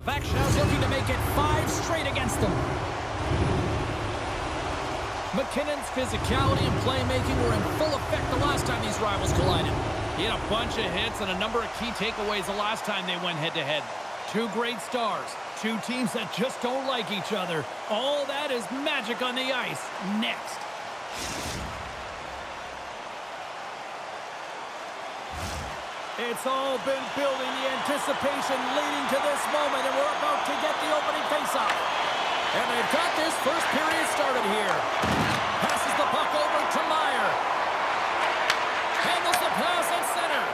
Backshaw's looking to make it 5 straight against them. McKinnon's physicality and playmaking were in full effect the last time these rivals collided. He had a bunch of hits and a number of key takeaways the last time they went head-to-head. Two great stars, two teams that just don't like each other. All that is magic on the ice. Next. It's all been building, the anticipation leading to this moment, and we're about to get the opening faceoff. And they've got this first period started here. Passes the puck over to Meyer. Handles the pass at center.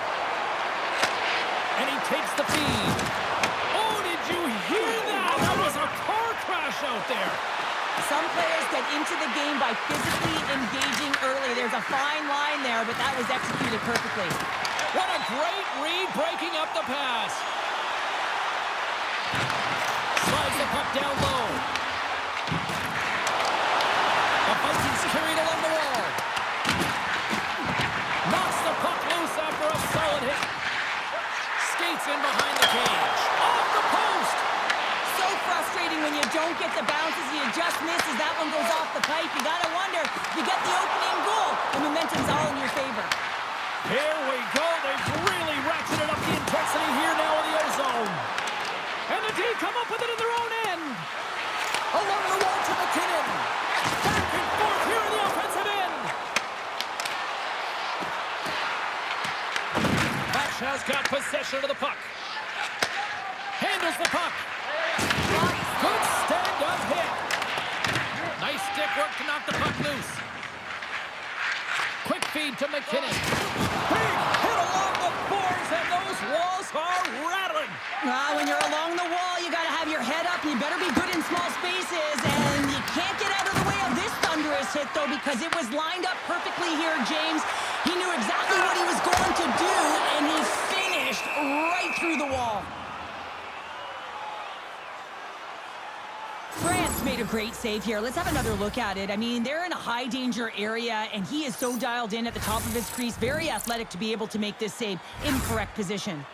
And he takes the feed. Oh, did you hear that? That was a car crash out there. Some players get into the game by physically engaging early. There's a fine line there, but that was executed perfectly. What a great read, breaking up the pass. Slides the puck down low. The Vikings carried along the wall. Knocks the puck loose after a solid hit. Skates in behind the cage. Off the post. So frustrating when you don't get the bounces. You just miss as that one goes off the pipe. You got to wonder, you get the opening goal. The momentum's all in your favor. Here we go. They've really ratcheted up the intensity here now in the O-zone. And the D come up with it in their own end. Along the wall to McKinnon. Back and forth here in the offensive end. Bashaw's got possession of the puck. Handles the puck. Good stand-up hit. Nice stick work to knock the puck loose. Quick feed to McKinnon. Big hit along the boards, and those walls are rattling. When you're along the wall, you got to have your head up, and you better be good in small spaces. And you can't get out of the way of this thunderous hit, though, because it was lined up perfectly here, James. He knew exactly what he was going to do, and he finished right through the wall. France made a great save here. Let's have another look at it. I mean, they're in a high-danger area, and he is so dialed in at the top of his crease. Very athletic to be able to make this save in correct position.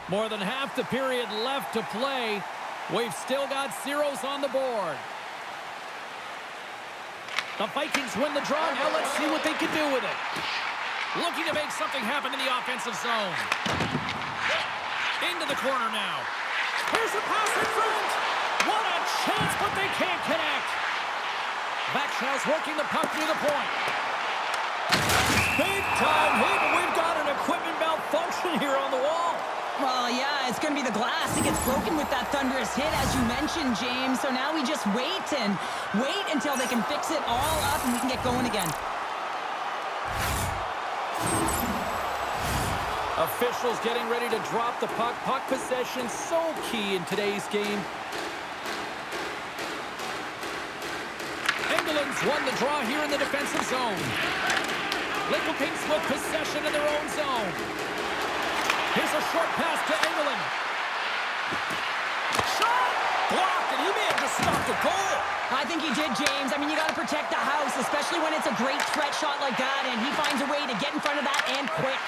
More than half the period left to play. We've still got zeros on the board. The Vikings win the draw. Now let's see what they can do with it. Looking to make something happen in the offensive zone. Into the corner now. Here's a pass in front. What a chance, but they can't connect. Backshaw's working the puck near the point. Big time hit, but we've got an equipment malfunction here on the wall. Well, yeah, it's going to be the glass. It gets broken with that thunderous hit, as you mentioned, James. So now we just wait until they can fix it all up and we can get going again. Officials getting ready to drop the puck. Puck possession so key in today's game. England's won the draw here in the defensive zone. Lincoln Pinks with possession in their own zone. Here's a short pass to England. Shot! Blocked, and he may have just stopped the goal. I think he did, James. I mean, you got to protect the house, especially when it's a great threat shot like that, and he finds a way to get in front of that and quick.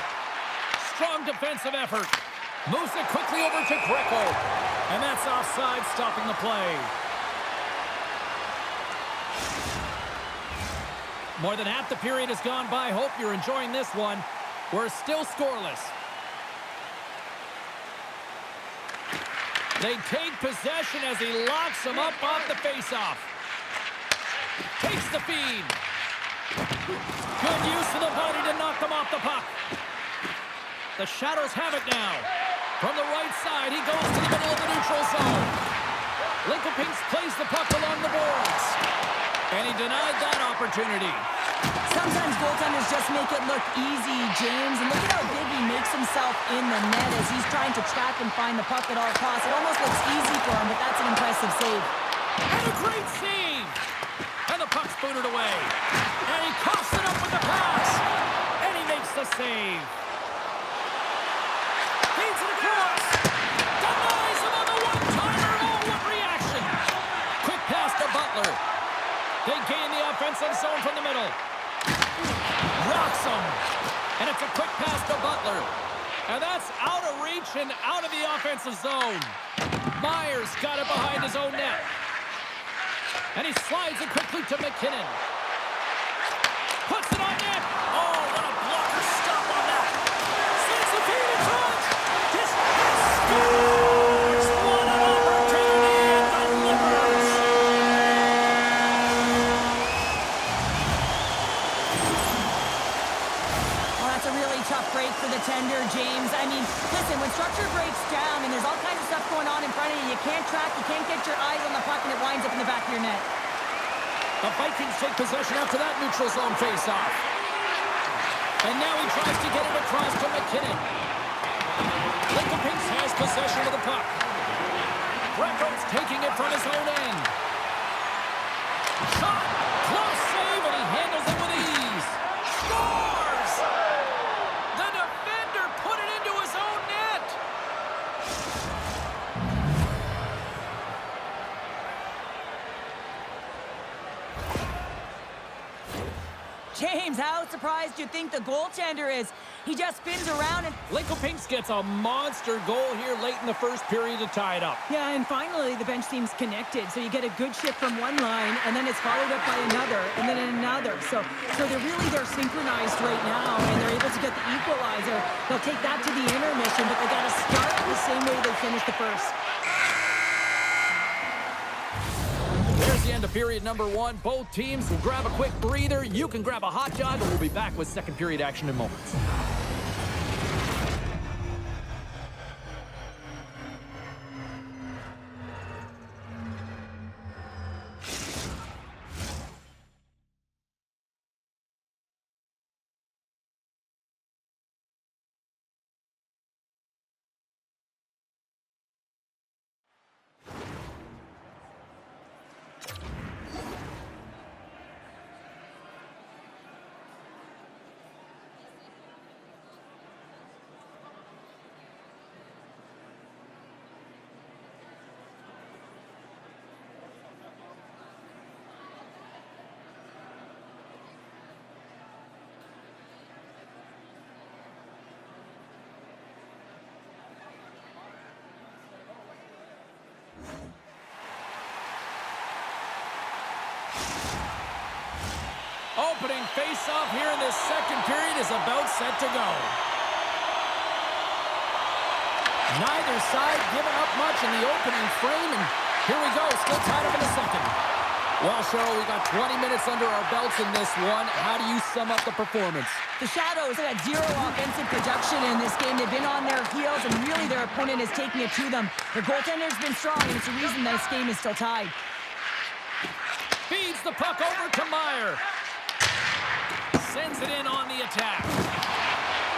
Strong defensive effort. Moves it quickly over to Greco. And that's offside, stopping the play. More than half the period has gone by. Hope you're enjoying this one. We're still scoreless. They take possession as he locks him up off the faceoff. Takes the feed. Good use of the body to knock them off the puck. The Shadows have it now. From the right side, he goes to the middle of the neutral zone. Lincoln Pinks plays the puck along the boards. And he denied that opportunity. Sometimes goaltenders just make it look easy, James. And look at how big he makes himself in the net as he's trying to track and find the puck at all costs. It almost looks easy for him, but that's an impressive save. And a great save. And the puck's booted away. And he coughs it up with the pass. And he makes the save. Feeds it across. Denies him on the one-timer. Oh, what reaction. Quick pass to Butler. They gain the offensive zone from the middle. Rocks him. And it's a quick pass to Butler. And that's out of reach and out of the offensive zone. Myers got it behind his own net. And he slides it quickly to McKinnon. Puts it on net. Oh, what a blocker stop on that. Sends the feed in front. This scores. What an opportunity and delivers. Well, that's a really tough break for the tender, James. I mean, listen, when structure breaks down and there's all kinds of stuff going on in front of you, you can't track, you can't get your eyes on the puck, and it winds up in the back of your net. The Vikings take possession after that neutral zone face-off. And now he tries to get it across to McKinnon. Lincoln Pinks has possession of the puck. Brecko's taking it from his own end. Shot! Close save, and he handles it with ease. Scores! The defender put it into his own net. James, how surprised do you think the goaltender is? He just spins around and... Lincoln Pinks gets a monster goal here late in the first period to tie it up. Yeah, and finally the bench team's connected. So you get a good shift from one line, and then it's followed up by another, and then another. So they're synchronized right now, and they're able to get the equalizer. They'll take that to the intermission, but they got to start the same way they finished the first. There's the end of period number one. Both teams will grab a quick breather. You can grab a hot dog, and we'll be back with second period action in moments. Opening face-off here in this second period is about set to go. Neither side giving up much in the opening frame, and here we go, still tied up in the second. Well, Cheryl, we got 20 minutes under our belts in this one. How do you sum up the performance? The Shadows had zero offensive production in this game. They've been on their heels, and really their opponent is taking it to them. Their goaltender's been strong, and it's the reason this game is still tied. Feeds the puck over to Meyer. Sends it in on the attack.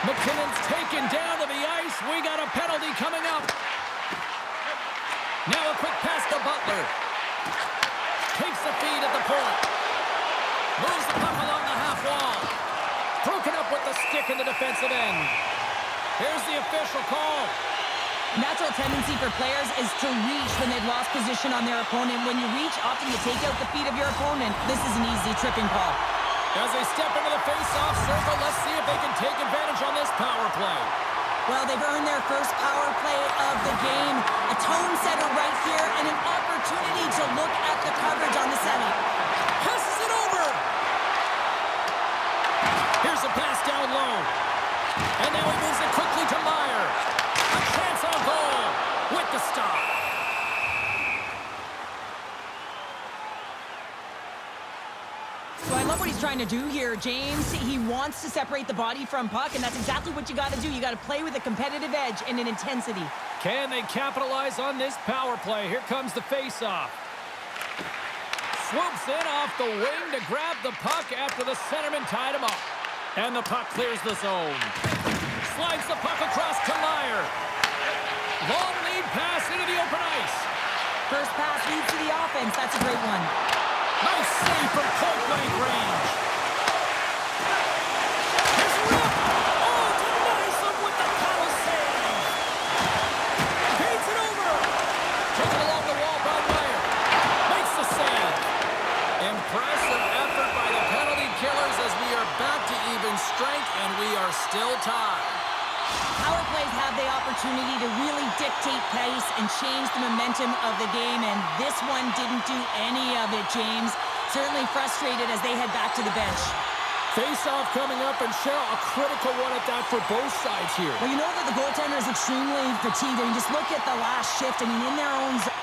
McKinnon's taken down to the ice. We got a penalty coming up. Now a quick pass to Butler. Takes the feed at the point. Moves the puck along the half wall. Broken up with the stick in the defensive end. Here's the official call. Natural tendency for players is to reach when they've lost position on their opponent. When you reach, often you take out the feet of your opponent. This is an easy tripping call. As they step into the face-off circle, let's see if they can take advantage on this power play. Well, they've earned their first power play of the game. A tone setter right here and an opportunity to look at the coverage on the setup. Passes it over. Here's a pass down low. And now he moves it quickly to Meyer. A chance on goal with the stop. So I love what he's trying to do here, James. He wants to separate the body from puck, and that's exactly what you got to do. You got to play with a competitive edge and an intensity. Can they capitalize on this power play? Here comes the faceoff. Swoops in off the wing to grab the puck after the centerman tied him up. And the puck clears the zone. Slides the puck across to Meyer. Long lead pass into the open ice. First pass leads to the offense. That's a great one. Nice save from point-blank range. Here's Rip. Oh, denies him with the power save. Beats it over. Taken along the wall by Meyer. Makes the save. Impressive effort by the penalty killers as we are back to even strength, and we are still tied. Power plays have the opportunity to really dictate pace and change the momentum of the game, and this one didn't do any of it, James. Certainly frustrated as they head back to the bench. Face-off coming up, and Cheryl, a critical one at that for both sides here. Well, you know that the goaltender is extremely fatigued. I mean, just look at the last shift. I mean, in their own zone.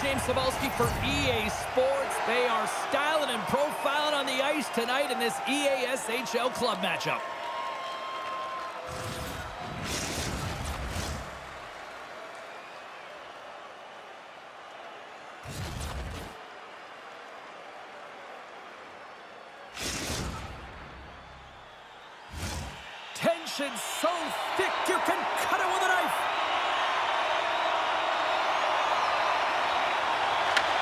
James Cebulski for EA Sports. They are styling and profiling on the ice tonight in this EASHL club matchup. Tension so thick you can cut it with a knife.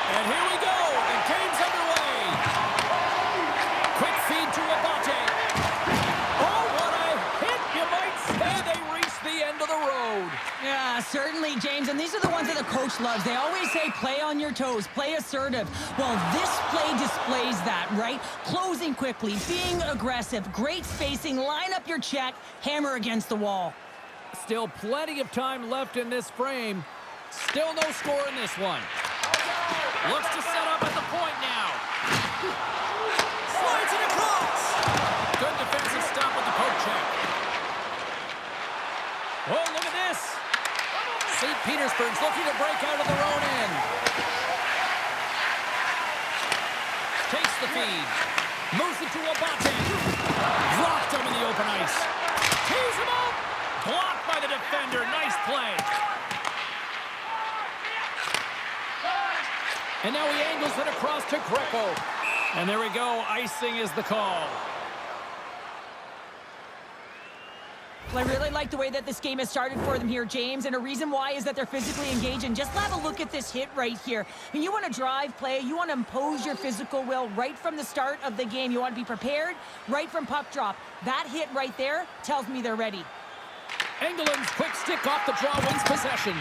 And here we go. The game's underway. Quick feed to Abate. Oh, what a hit. You might say they reached the end of the road. Yeah, certainly, James. And these are the ones that the coach loves. They always say play on your toes, play assertive. Well, this play displays that, right? Closing quickly, being aggressive, great spacing, line up your check, hammer against the wall. Still plenty of time left in this frame. Still no score in this one. Looks to set up at the point now. Slides it across. Good defensive stop with the poke check. Oh, look at this. St. Petersburg's looking to break out of their own end. Takes the feed. Moves it to Abate. Blocked him in the open ice. Tees him up. Blocked by the defender. Nice play. And now he angles it across to Greco. And there we go. Icing is the call. Well, I really like the way that this game has started for them here, James, and a reason why is that they're physically engaged. And just have a look at this hit right here. I mean, you want to drive play, you want to impose your physical will right from the start of the game. You want to be prepared right from puck drop. That hit right there tells me they're ready. Engeland's quick stick off the draw wins possession.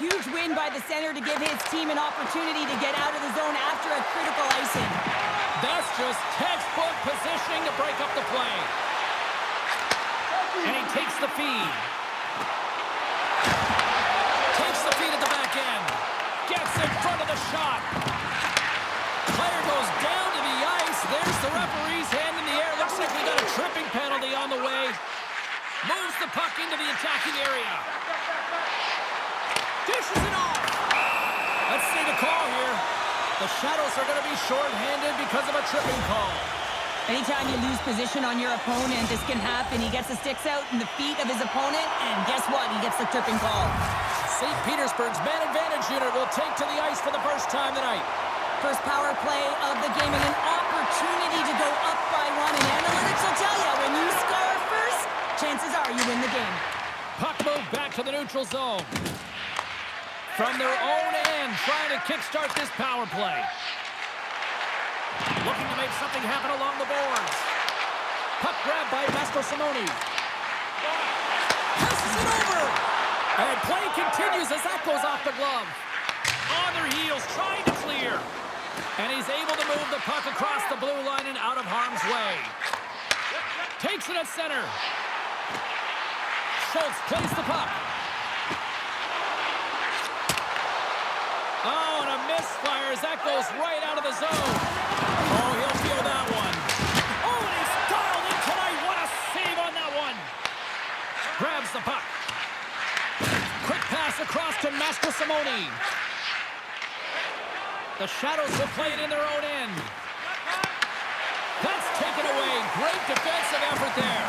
Huge win by the center to give his team an opportunity to get out of the zone after a critical icing. That's just textbook positioning to break up the play. And he takes the feed. Takes the feed at the back end. Gets in front of the shot. Player goes down to the ice. There's the referee's hand in the air. Looks like we got a tripping penalty on the way. Moves the puck into the attacking area. Dishes it off. Let's see the call here. The Shadows are going to be short-handed because of a tripping call. Anytime you lose position on your opponent, this can happen. He gets the sticks out in the feet of his opponent, and guess what? He gets the tripping call. St. Petersburg's man advantage unit will take to the ice for the first time tonight. First power play of the game and an opportunity to go up by one. And analytics will tell you, when you score first, chances are you win the game. Puck move back to the neutral zone. From their own end, trying to kickstart this power play. Looking to make something happen along the boards. Puck grab by Mastro Simoni. Passes it over. And play continues as that goes off the glove. On their heels, trying to clear. And he's able to move the puck across the blue line and out of harm's way. Takes it at center. Schultz plays the puck. Oh, and a misfire as that goes right out of the zone. Oh, he'll feel that one. Oh, and he's dialed in tonight. What a save on that one. Grabs the puck. Quick pass across to Mastro Simoni. The Shadows will play it in their own end. That's taken away. Great defensive effort there.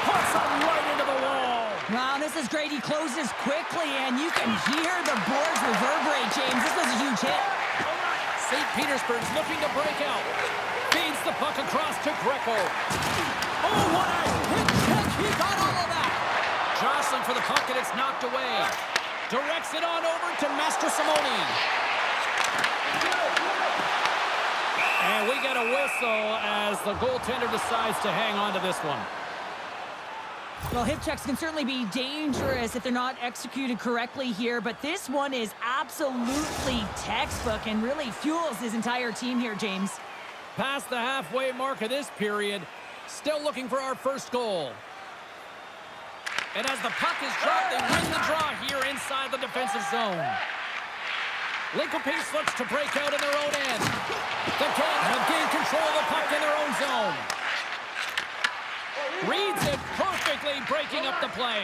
Puts him right into the wall. Wow, this is great. He closes quickly, and you can hear the boards reverberate, James. This was a huge hit. St. Petersburg's looking to break out. Feeds the puck across to Greco. Oh, what a hit check. He got all of that. Jostling for the puck, and it's knocked away. Directs it on over to Mastro Simoni. And we get a whistle as the goaltender decides to hang on to this one. Well, hip checks can certainly be dangerous if they're not executed correctly here, but this one is absolutely textbook and really fuels his entire team here, James. Past the halfway mark of this period, still looking for our first goal. And as the puck is dropped, they win the draw here inside the defensive zone. Lincoln Pace looks to break out in their own end. The Kings have gained control of the puck in their own zone. Reads it perfectly, breaking up the play.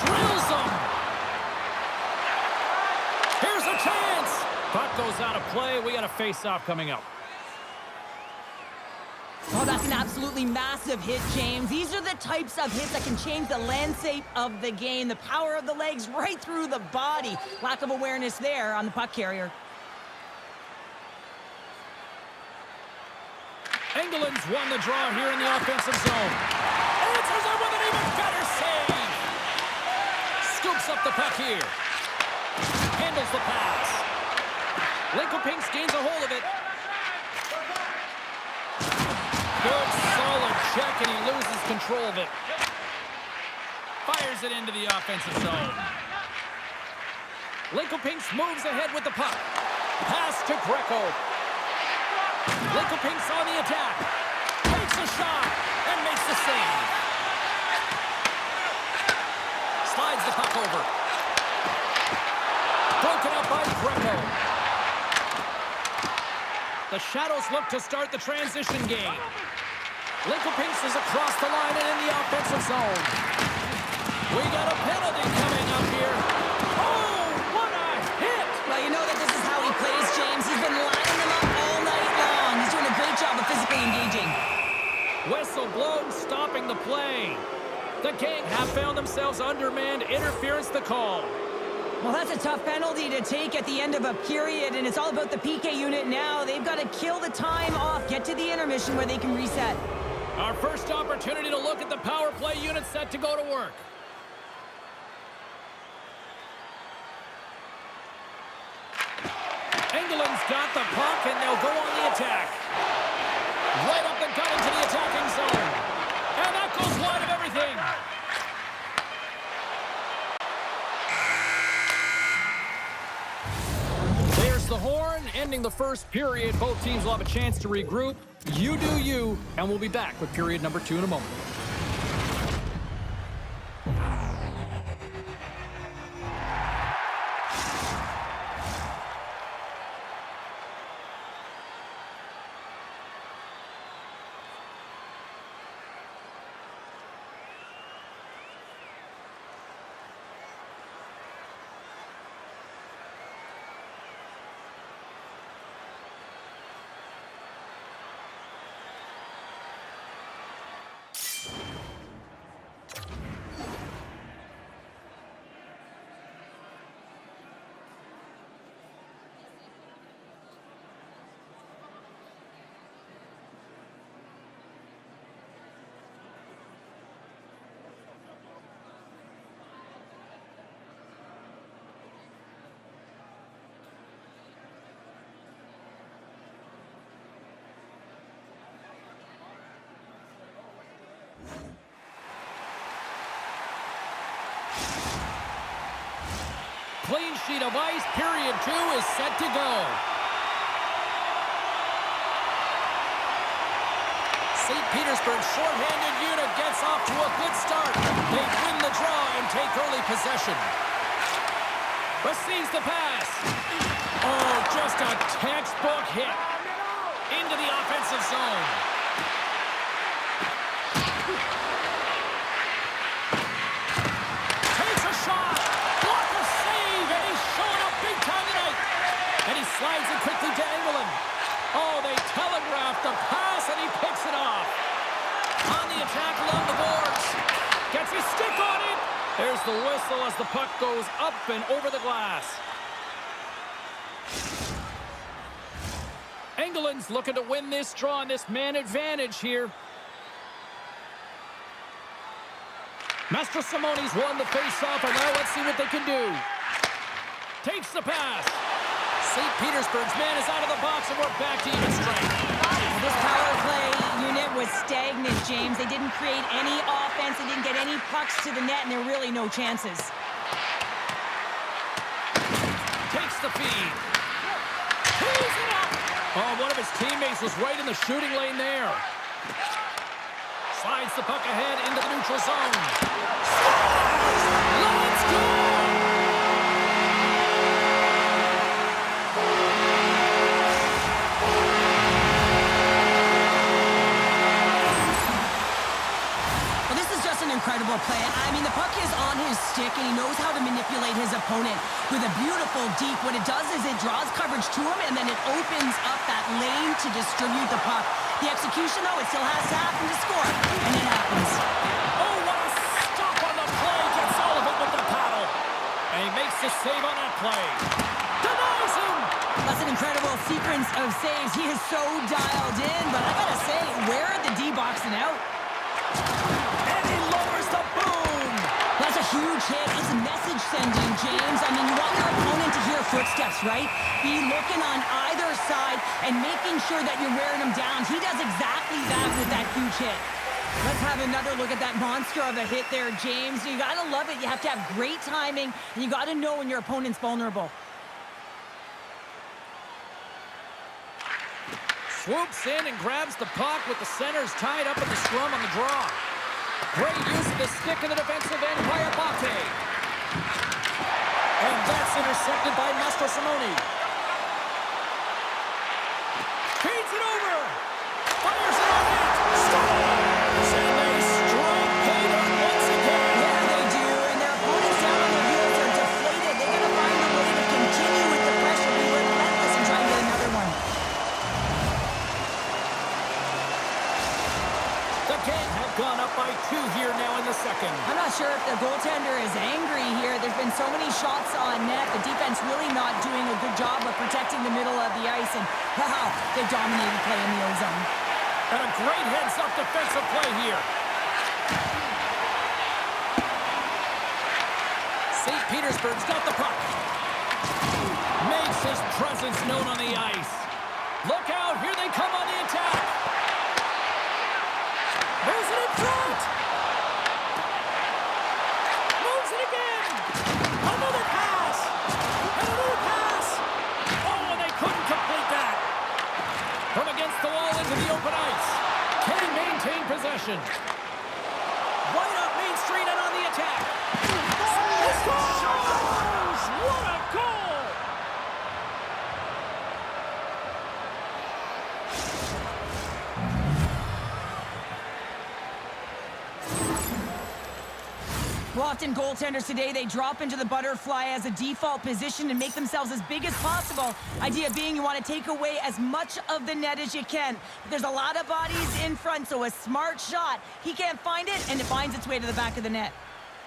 Drills them. puck goes out of play. We got a face-off coming up. Oh, that's an absolutely massive hit, James. These are the types of hits that can change the landscape of the game. The power of the legs right through the body. Lack of awareness there on the puck carrier. Engeland's won the draw here in the offensive zone. Answers it with an even better save. Scoops up the puck here. Handles the pass. Lincoln gains a hold of it. Good, solid check, and he loses control of it. Fires it into the offensive zone. Lincoln moves ahead with the puck. Pass to Greco. Lincoln on the attack. Takes a shot and makes the save. Slides the puck over. Broken up by Greco. The Shadows look to start the transition game. Lincoln is across the line and in the offensive zone. We got a penalty coming up here. Oh, what a hit! Well, you know that this is how he plays, James. He's been lining them up all night long. He's doing a great job of physically engaging. Whistle blown, stopping the play. The Gang have found themselves undermanned. Interference the call. Well, that's a tough penalty to take at the end of a period, and it's all about the PK unit now. They've got to kill the time off, get to the intermission where they can reset. Our first opportunity to look at the power play unit set to go to work. Engeland's got the puck, and they'll go on the attack. Right up the gut into the attacking zone. And that goes wide of everything. There's the horn, ending the first period. Both teams will have a chance to regroup. You do you, and we'll be back with period number 2 in a moment. Clean sheet of ice. Period 2 is set to go. St. Petersburg's shorthanded unit gets off to a good start. They win the draw and take early possession. Receives the pass. Oh, just a textbook hit into the offensive zone. Takes a shot. Blocker save, and he's showing up big time tonight. And he slides it quickly to Engeland. Oh, they telegraphed the pass, and he picks it off. On the attack along the boards. Gets his stick on it. There's the whistle as the puck goes up and over the glass. Engeland's looking to win this draw on this man advantage here. Master Simone's won the face-off, and now let's see what they can do. Takes the pass. St. Petersburg's man is out of the box, and we're back to even strength. This power play unit was stagnant, James. They didn't create any offense. They didn't get any pucks to the net, and there were really no chances. Takes the feed. Tees it up. Oh, one of his teammates was right in the shooting lane there. Slides the puck ahead into the neutral zone. Let's go! Incredible play. I mean, the puck is on his stick. stick, and he knows how to manipulate his opponent with a beautiful deke. What it does is it draws coverage to him, and then it opens up that lane to distribute the puck. The execution, though, it still has to happen to score, and it happens. Oh, what a stop on the play. Gets Sullivan with the paddle. And he makes the save on that play. Denies him. That's an incredible sequence of saves. He is so dialed in, but I gotta say, where are the D boxing out? And he lowers the boom. That's a huge hit. It's message sending, James. I mean, you want your opponent to hear footsteps, right? Be looking on either side and making sure that you're wearing them down. He does exactly that with that huge hit. Let's have another look at that monster of a hit there, James. You gotta love it. You have to have great timing, and you gotta know when your opponent's vulnerable. Swoops in and grabs the puck with the centers tied up in the scrum on the draw. Great use of the stick in the defensive end by Abate. And that's intercepted by Mastro Simone. Feeds it over. Fires it on net. Scores! And they strike Cater once again. Yeah, they do. And their opponents down on their heels are deflated. They gotta find a way to continue with the pressure, be relentless, and try and get another one. The game have gone up by 2 here now in the second. I'm not sure if the goaltender is angry here. There's been so many shots on net. The defense really not doing a good job of protecting the middle of the ice. And, wow, they dominated play in the O-zone. And a great heads-up defensive play here. St. Petersburg's got the puck. Makes his presence known on the ice. Look out, here they come on the attack. Moves it in front. Moves it again. Another pass. And another pass. Oh, and they couldn't complete that. From against the wall into the open ice. Can he maintain possession? Right up Main Street and on the attack. He scores! What a goal! Well, often goaltenders today, they drop into the butterfly as a default position and make themselves as big as possible. Idea being you want to take away as much of the net as you can. But there's a lot of bodies in front, so a smart shot. He can't find it, and it finds its way to the back of the net.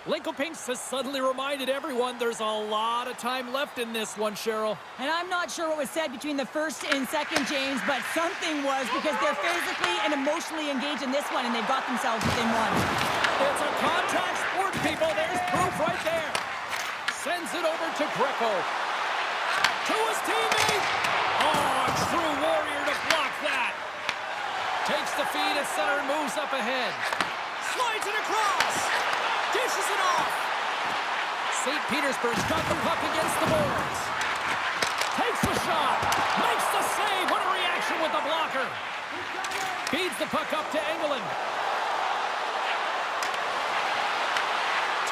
Lincoln-Pinks has suddenly reminded everyone there's a lot of time left in this one, Cheryl. And I'm not sure what was said between the first and second, James, but something was, because they're physically and emotionally engaged in this one, and they've got themselves within one. It's a contact sport, people. There's proof right there. Sends it over to Greco. To his teammate. Oh, a true warrior to block that. Takes the feed at center and moves up ahead. Slides it across. Dishes it off. St. Petersburg's got the puck against the boards. Takes the shot. Makes the save. What a reaction with the blocker. Feeds the puck up to Engelland.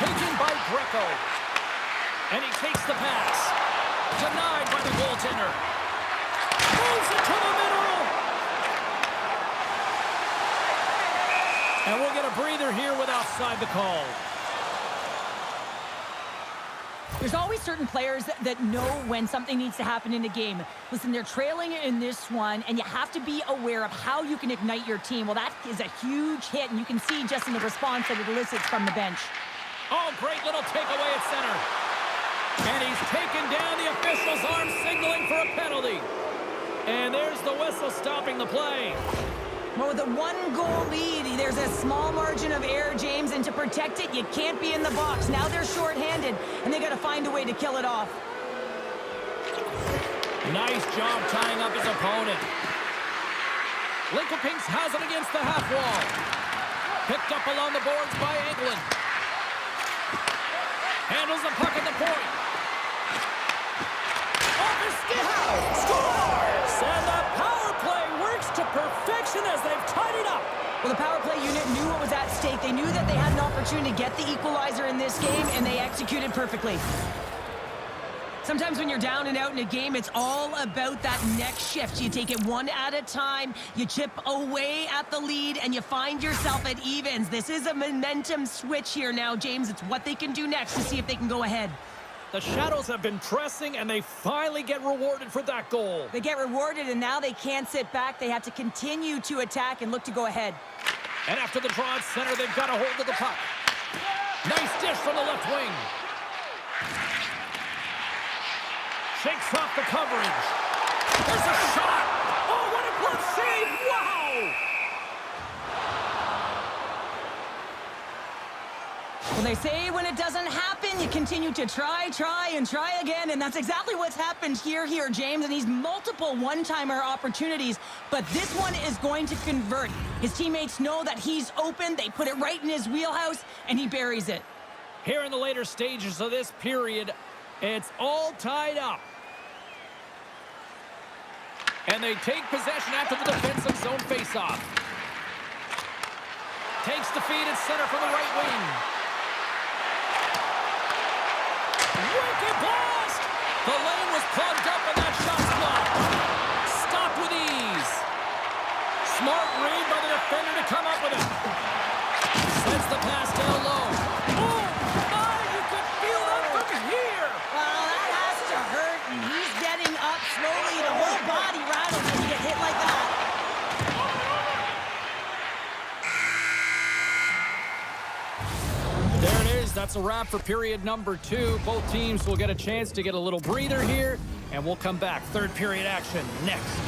Taken by Greco. And he takes the pass. Denied by the goaltender. Moves it to the middle. And we'll get a breather here with offside the call. There's always certain players that know when something needs to happen in a game. Listen, they're trailing in this one, and you have to be aware of how you can ignite your team. Well, that is a huge hit, and you can see just in the response that it elicits from the bench. Oh, great little takeaway at center. And he's taken down, the official's arm signaling for a penalty. And there's the whistle stopping the play. Well, with a one-goal lead, there's a small margin of error, James, and to protect it, you can't be in the box. Now they're shorthanded, and they got to find a way to kill it off. Nice job tying up his opponent. Lincoln-Pinks has it against the half wall. Picked up along the boards by Engelland. Handles the puck at the point. Off his stick. Scores! And the power play works to perfection as they've tied it up. Well, the power play unit knew what was at stake. They knew that they had an opportunity to get the equalizer in this game, and they executed perfectly. Sometimes when you're down and out in a game, it's all about that next shift. You take it one at a time, you chip away at the lead, and you find yourself at evens. This is a momentum switch here now, James. It's what they can do next to see if they can go ahead. The Shadows have been pressing, and they finally get rewarded for that goal. They get rewarded, and now they can't sit back. They have to continue to attack and look to go ahead. And after the draw at center, they've got a hold of the puck. Nice dish from the left wing. Shakes off the coverage. There's a shot. Oh, what a glove save. Wow. Well, they say when it doesn't happen, you continue to try again, and that's exactly what's happened here, James, and he's multiple one-timer opportunities, but this one is going to convert. His teammates know that he's open, they put it right in his wheelhouse, and he buries it. Here in the later stages of this period, it's all tied up. And they take possession after the defensive zone faceoff. Takes the feed at center from the right wing. Wicked blast! The lane was plugged up and that shot's blocked. Stopped with ease. Smart read by the defender to come up with it. Sends the pass down low. Oh, my, you could feel that from here. Well, that has to hurt, and he's getting up slowly. The whole body rattles when you get hit like that. There it is. That's a wrap for period number 2. Both teams will get a chance to get a little breather here, and we'll come back. Third period action next.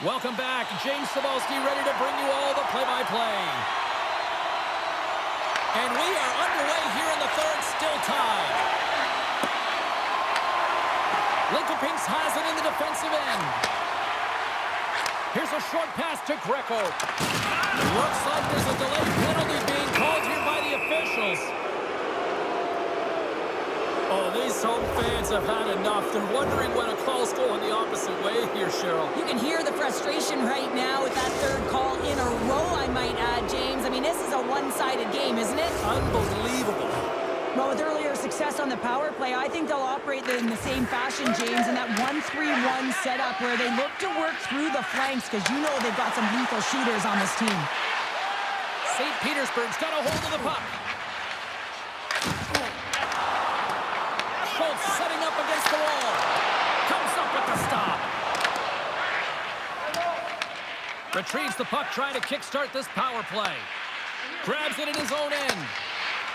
Welcome back. James Cebulski ready to bring you all the play-by-play. And we are underway here in the third, still tied. Lincoln Pinks has it in the defensive end. Here's a short pass to Greco. Looks like there's a delayed penalty being called here by the officials. Oh, these home fans have had enough. They're wondering when a call's going the opposite way here, Cheryl. You can hear the frustration right now with that third call in a row, I might add, James. I mean, this is a one-sided game, isn't it? Unbelievable. Well, with earlier success on the power play, I think they'll operate in the same fashion, James, in that 1-3-1 setup where they look to work through the flanks because you know they've got some lethal shooters on this team. St. Petersburg's got a hold of the puck. Schultz setting up against the wall. Comes up with the stop. Retrieves the puck, trying to kickstart this power play. Grabs it in his own end.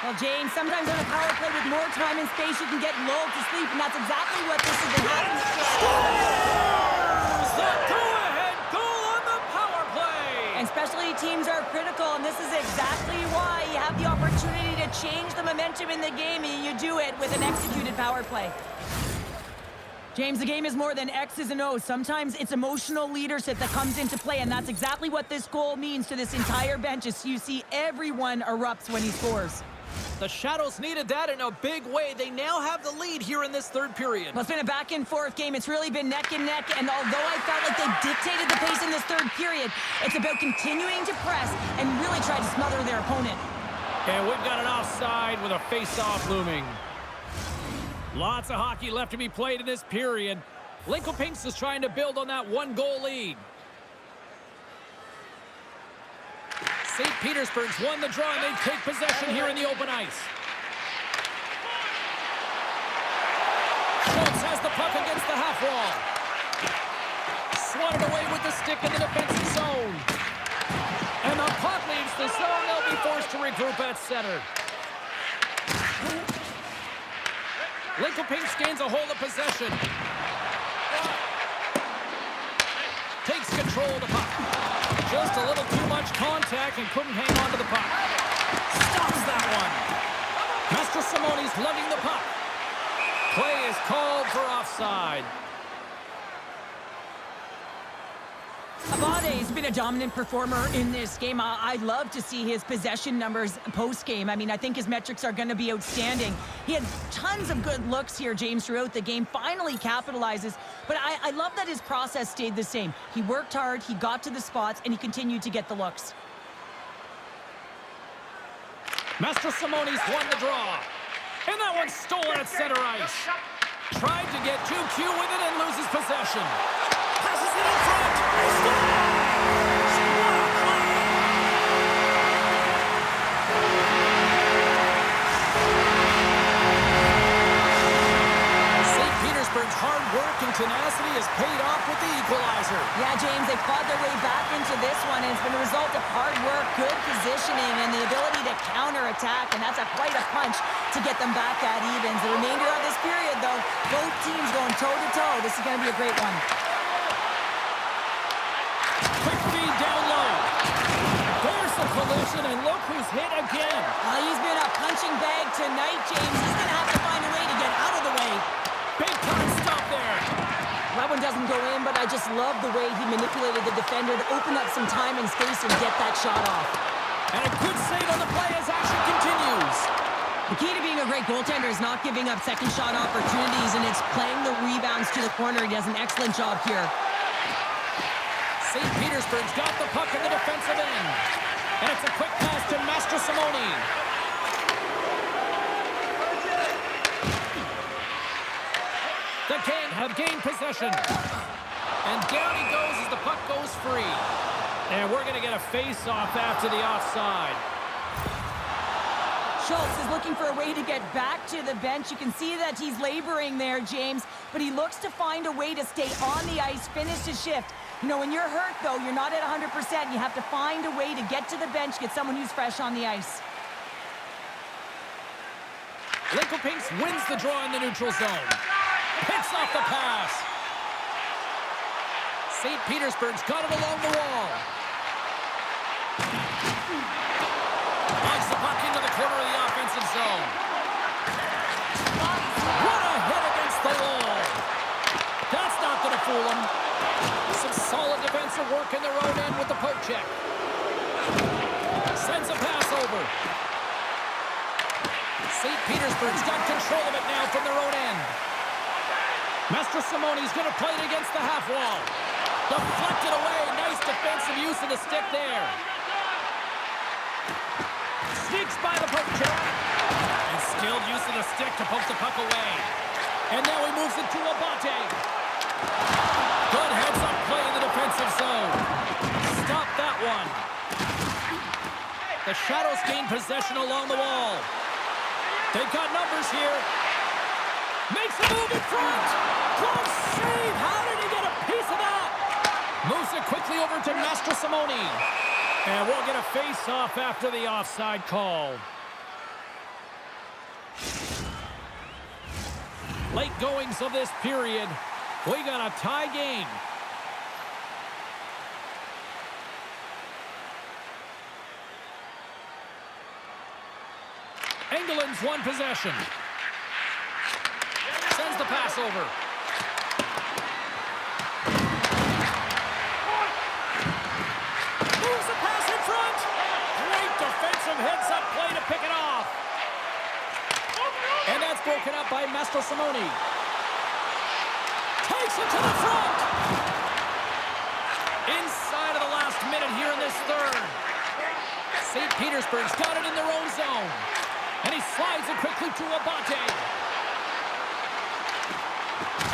Well, James, sometimes on a power play with more time and space, you can get lulled to sleep, and that's exactly what this has been happening. Scores the go-ahead goal on the power play. And specialty teams are critical, and this is exactly why you have the opportunity to change the momentum in the game, and you do it with an executed power play. James, the game is more than X's and O's. Sometimes it's emotional leadership that comes into play, and that's exactly what this goal means to this entire bench as you see everyone erupts when he scores. The Shadows needed that in a big way. They now have the lead here in this third period. Well, it's been a back-and-forth game. It's really been neck and neck, and although I felt like they dictated the pace in this third period, it's about continuing to press and really try to smother their opponent. And we've got an offside with a face-off looming. Lots of hockey left to be played in this period. Lincoln-Pinks is trying to build on that one-goal lead. St. Petersburg's won the draw, and they take possession here in the open ice. Schultz has the puck against the half wall. Swatted away with the stick in the defensive zone. And the puck leaves the zone. They'll be forced to regroup at center. Lincoln-Pinks gains a hold of possession. Takes control of the puck. Just a little too much contact and couldn't hang on to the puck. Stops that one. Mastrosimoni's lugging the puck. Play is called for offside. Abade's been a dominant performer in this game. I'd love to see his possession numbers post-game. I mean, I think his metrics are going to be outstanding. He had tons of good looks here, James, throughout the game. Finally capitalizes. But I love that his process stayed the same. He worked hard, he got to the spots, and he continued to get the looks. Mastrosimoni's won the draw. And that one's stolen at center ice. Tried to get too cute with it and loses possession. Passes it in front. St. Petersburg's hard work and tenacity has paid off with the equalizer. Yeah, James, they fought their way back into this one, and it's been a result of hard work, good positioning, and the ability to counterattack, and that's quite a punch to get them back at evens. The remainder of this period, though, both teams going toe-to-toe. This is going to be a great one. Quick feed down low. There's the collision, and look who's hit again. He's been a punching bag tonight, James. He's going to have to find a way to get out of the way. Big time stop there. That one doesn't go in, but I just love the way he manipulated the defender to open up some time and space and get that shot off. And a good save on the play as action continues. The key to being a great goaltender is not giving up second shot opportunities, and it's playing the rebounds to the corner. He does an excellent job here. St. Petersburg's got the puck in the defensive end. And it's a quick pass to Mastrosimoni. The Kings have gained possession. And down he goes as the puck goes free. And we're going to get a face-off after the offside. Schultz is looking for a way to get back to the bench. You can see that he's laboring there, James, but he looks to find a way to stay on the ice, finish his shift. You know, when you're hurt, though, you're not at 100%. You have to find a way to get to the bench, get someone who's fresh on the ice. Lincoln-Pinks wins the draw in the neutral zone. Picks off the pass. St. Petersburg's got it along the wall. Launches the puck into the corner of the offensive zone. What a hit against the wall. That's not going to fool him. Some solid defensive work in their own end with the poke check. Sends a pass over. St. Petersburg's got control of it now from their own end. Mastrosimoni's going to play it against the half wall. Deflected away. Nice defensive use of the stick there. Sneaks by the poke check. And skilled use of the stick to poke the puck away. And now he moves it to Abate. Good heads-up play in the defensive zone. Stop that one. The Shadows gain possession along the wall. They've got numbers here. Makes a move in front. Close save. How did he get a piece of that? Moves it quickly over to Mastrosimoni. And we'll get a face-off after the offside call. Late goings of this period. We got a tie game. Engeland's won possession. Sends the pass over. Moves the pass in front. Great defensive heads-up play to pick it off. Simone. Takes it to the front. Inside of the last minute here in this third. St. Petersburg's got it in their own zone. And he slides it quickly to Abate.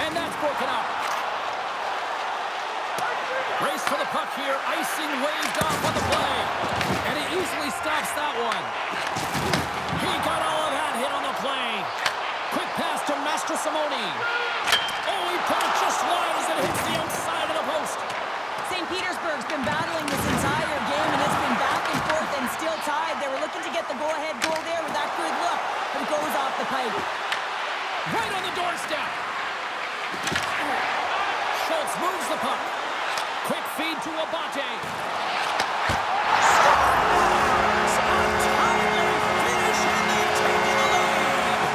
And that's broken up. Race for the puck here. Icing waved off on the play. And he easily stops that one. He got all of that hit on the play. Quick pass to Simone. Oh, he put it just wide as it hits the outside of the post. St. Petersburg's been battling this entire game, and it's been back and forth and still tied. They were looking to get the go-ahead goal there with that good look, but it goes off the pipe. Right on the doorstep. Schultz moves the puck. Quick feed to Abate.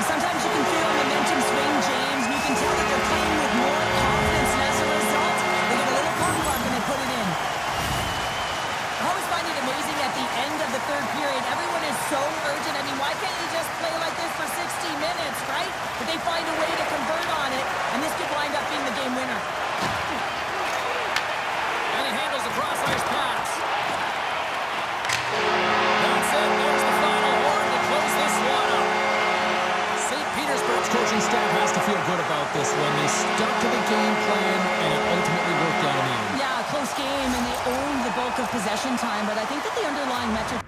Sometimes you can feel momentum swing, James, and you can tell that they're playing with more confidence, and as a result, they get a little pump up and they put it in. I always find it amazing at the end of the third period, everyone is so urgent. I mean, why can't you just play like this for 60 minutes, right? But they find a way to convert on it, and this could wind up being the game winner. And he handles the cross-ice pass. That's it. There's the final horn to close this one up. St. Petersburg's coaching staff has to feel good about this one. They stuck to the game plan, and it ultimately worked out in the end. Yeah, a close game, and they owned the bulk of possession time, but I think that the underlying metric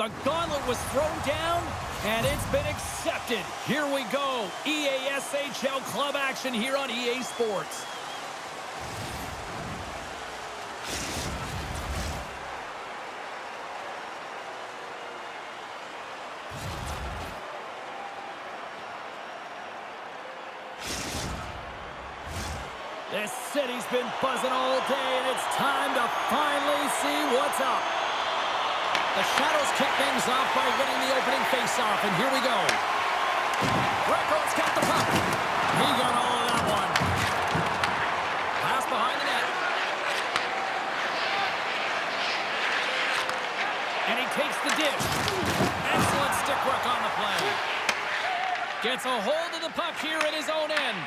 The gauntlet was thrown down, and it's been accepted. Here we go. EASHL club action here on EA Sports. This city's been buzzing all day, and it's time to finally see what's up. The Shadows kick things off by winning the opening faceoff, and here we go. Greco's got the puck. He got all of that one. Pass behind the net. And he takes the dish. Excellent stick work on the play. Gets a hold of the puck here at his own end.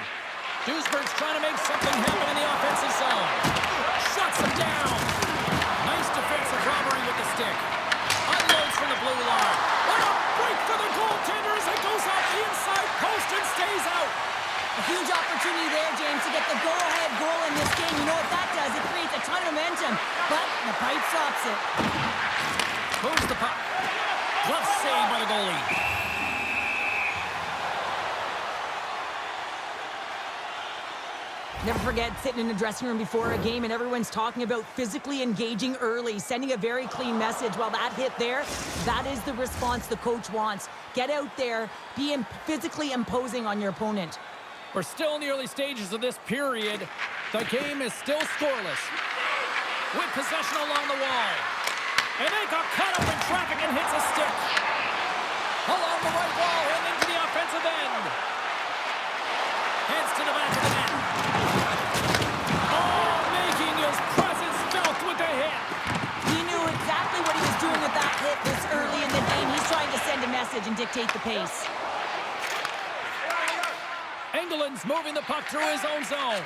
Duisburg's trying to make something happen in the offensive zone. Shuts him down. Nice defensive robbery with the stick. Unloads from the blue line. What a break for the goaltender as it goes off the inside post and stays out. A huge opportunity there, James, to get the go-ahead goal in this game. You know what that does? It creates a ton of momentum, but the pipe stops it. Moves the puck. Glove save by the goalie. Never forget sitting in the dressing room before a game and everyone's talking about physically engaging early, sending a very clean message. Well, that hit there, that is the response the coach wants. Get out there, be physically imposing on your opponent. We're still in the early stages of this period. The game is still scoreless. With possession along the wall. And they got caught up in traffic and hits a stick. Along the right wall and into the offensive end. Heads to the back of the net. Oh, making his presence felt with the hit. He knew exactly what he was doing with that hit this early in the game. He's trying to send a message and dictate the pace. Engeland's moving the puck through his own zone.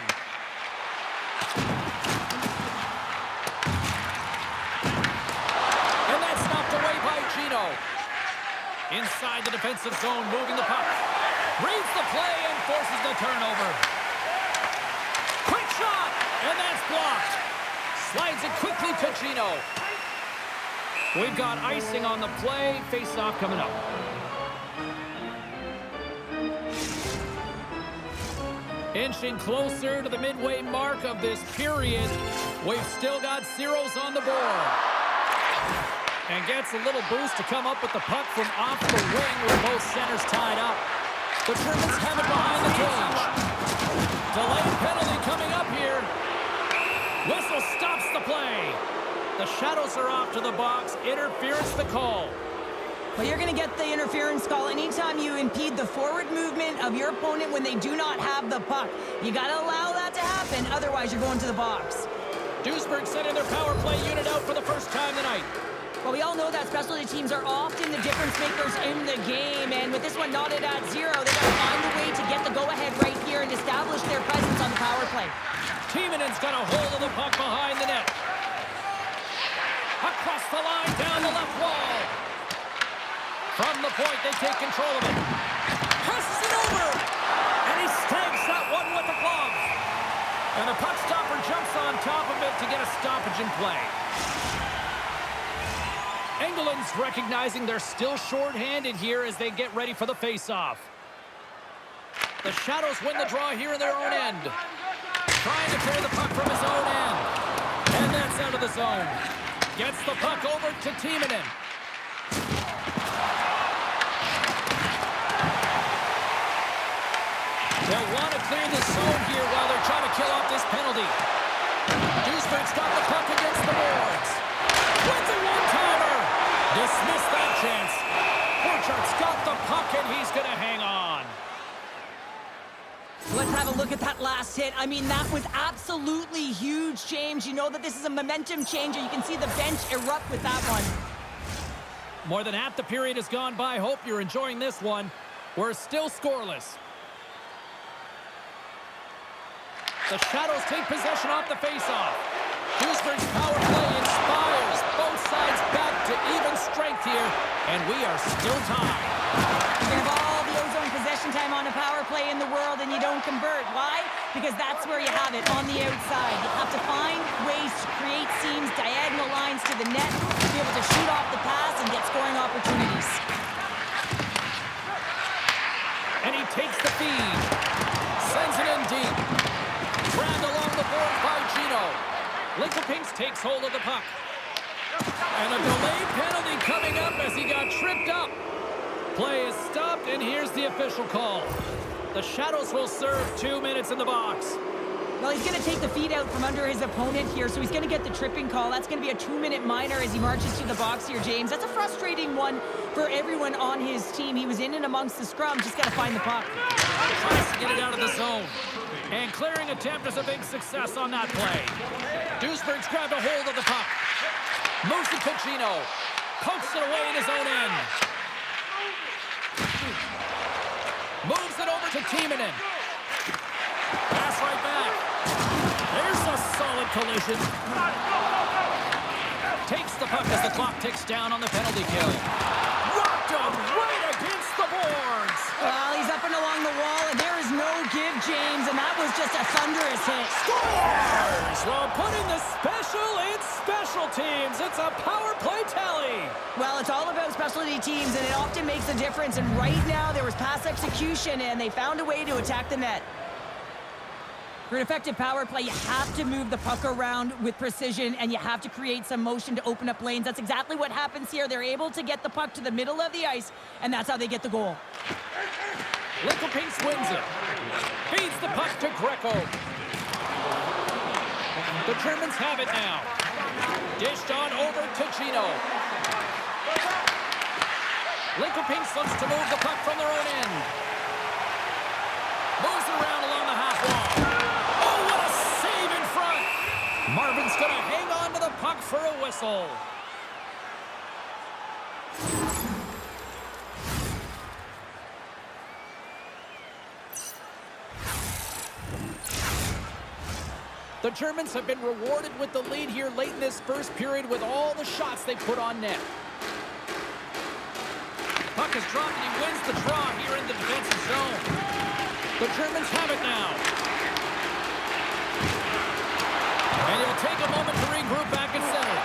And that's knocked away by Gino. Inside the defensive zone, moving the puck. Reads the play and forces the turnover. Quick shot, and that's blocked. Slides it quickly to Gino. We've got icing on the play. Face-off coming up. Inching closer to the midway mark of this period. We've still got zeros on the board. And gets a little boost to come up with the puck from off the wing with both centers tied up. The Germans have it behind the cage. Delayed penalty coming up here. Whistle stops the play. The Shadows are off to the box. Interference the call. Well, you're going to get the interference call anytime you impede the forward movement of your opponent when they do not have the puck. You got to allow that to happen, otherwise you're going to the box. Duisburg sending their power play unit out for the first time tonight. Well, we all know that specialty teams are often the difference makers in the game, and with this one knotted at 0, they got to find a way to get the go-ahead right here and establish their presence on the power play. Tiemanen's got a hold of the puck behind the net. Across the line, down the left wall. From the point, they take control of it. Passes it over, and he snags that one with the glove. And the puck stopper jumps on top of it to get a stoppage in play. Engeland's recognizing they're still short-handed here as they get ready for the face-off. The Shadows win the draw here in their own end. Trying to clear the puck from his own end. And that's out of the zone. Gets the puck over to Tiemann. They'll want to clear the zone here while they're trying to kill off this penalty. Duisburg's got the puck against the boards. Wins a one-timer. Dismiss that chance. Borchardt's got the puck, and he's going to hang on. Let's have a look at that last hit. I mean, that was absolutely huge, James. You know that this is a momentum changer. You can see the bench erupt with that one. More than half the period has gone by. Hope you're enjoying this one. We're still scoreless. The Shadows take possession off the face-off. Duisburg's power play inspires both sides back to even strength here, and we are still tied. You can have all the ozone possession time on a power play in the world, and you don't convert. Why? Because that's where you have it, on the outside. You have to find ways to create seams, diagonal lines to the net, to be able to shoot off the pass and get scoring opportunities. And he takes the feed. Sends it in deep. Grabbed along the board by Gino. Linklepinks takes hold of the puck. And a delayed penalty coming up as he got tripped up. Play is stopped, and here's the official call. The Shadows will serve 2 minutes in the box. Well, he's going to take the feet out from under his opponent here, so he's going to get the tripping call. That's going to be a 2-minute minor as he marches to the box here, James. That's a frustrating one for everyone on his team. He was in and amongst the scrum, just got to find the puck. Tries to get it out of the zone. And clearing attempt is a big success on that play. Duesberg's grabbed a hold of the puck. Moves to Ticino. Pokes it away in his own end. Moves it over to Timonen. Pass right back. There's a solid collision. Takes the puck as the clock ticks down on the penalty kill. Rocked him right against the boards. Well, he's up and along the wall, and there is no give, James, and that was just a thunderous hit. Scores! Well, putting the special in special teams. It's a power play tally. Well, it's all about specialty teams, and it often makes a difference, and right now there was pass execution, and they found a way to attack the net. For an effective power play, you have to move the puck around with precision, and you have to create some motion to open up lanes. That's exactly what happens here. They're able to get the puck to the middle of the ice, and that's how they get the goal. Linkelpinks wins it. Feeds the puck to Greco. The Germans have it now. Dished on over to Gino. Linkelpinks looks to move the puck from their own end. Moves it around along the half wall. Oh, what a save in front! Marvin's going to hang on to the puck for a whistle. The Germans have been rewarded with the lead here late in this first period with all the shots they put on net. Puck is dropped and he wins the draw here in the defensive zone. The Germans have it now. And it'll take a moment to regroup back at center.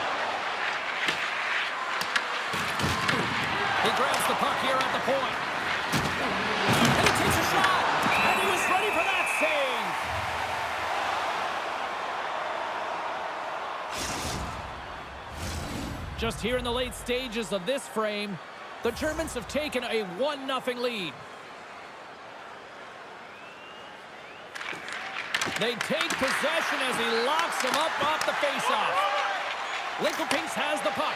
He grabs the puck here at the point. And he takes a shot. And he was ready for that save. Just here in the late stages of this frame, the Germans have taken a 1-0 lead. They take possession as he locks him up off the faceoff. Linkelpinks has the puck.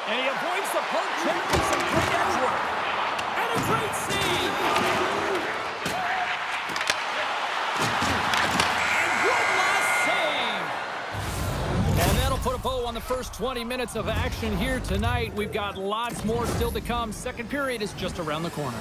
And he avoids the poke check with some great edge work. And a great save! And one last save! And that'll put a bow on the first 20 minutes of action here tonight. We've got lots more still to come. Second period is just around the corner.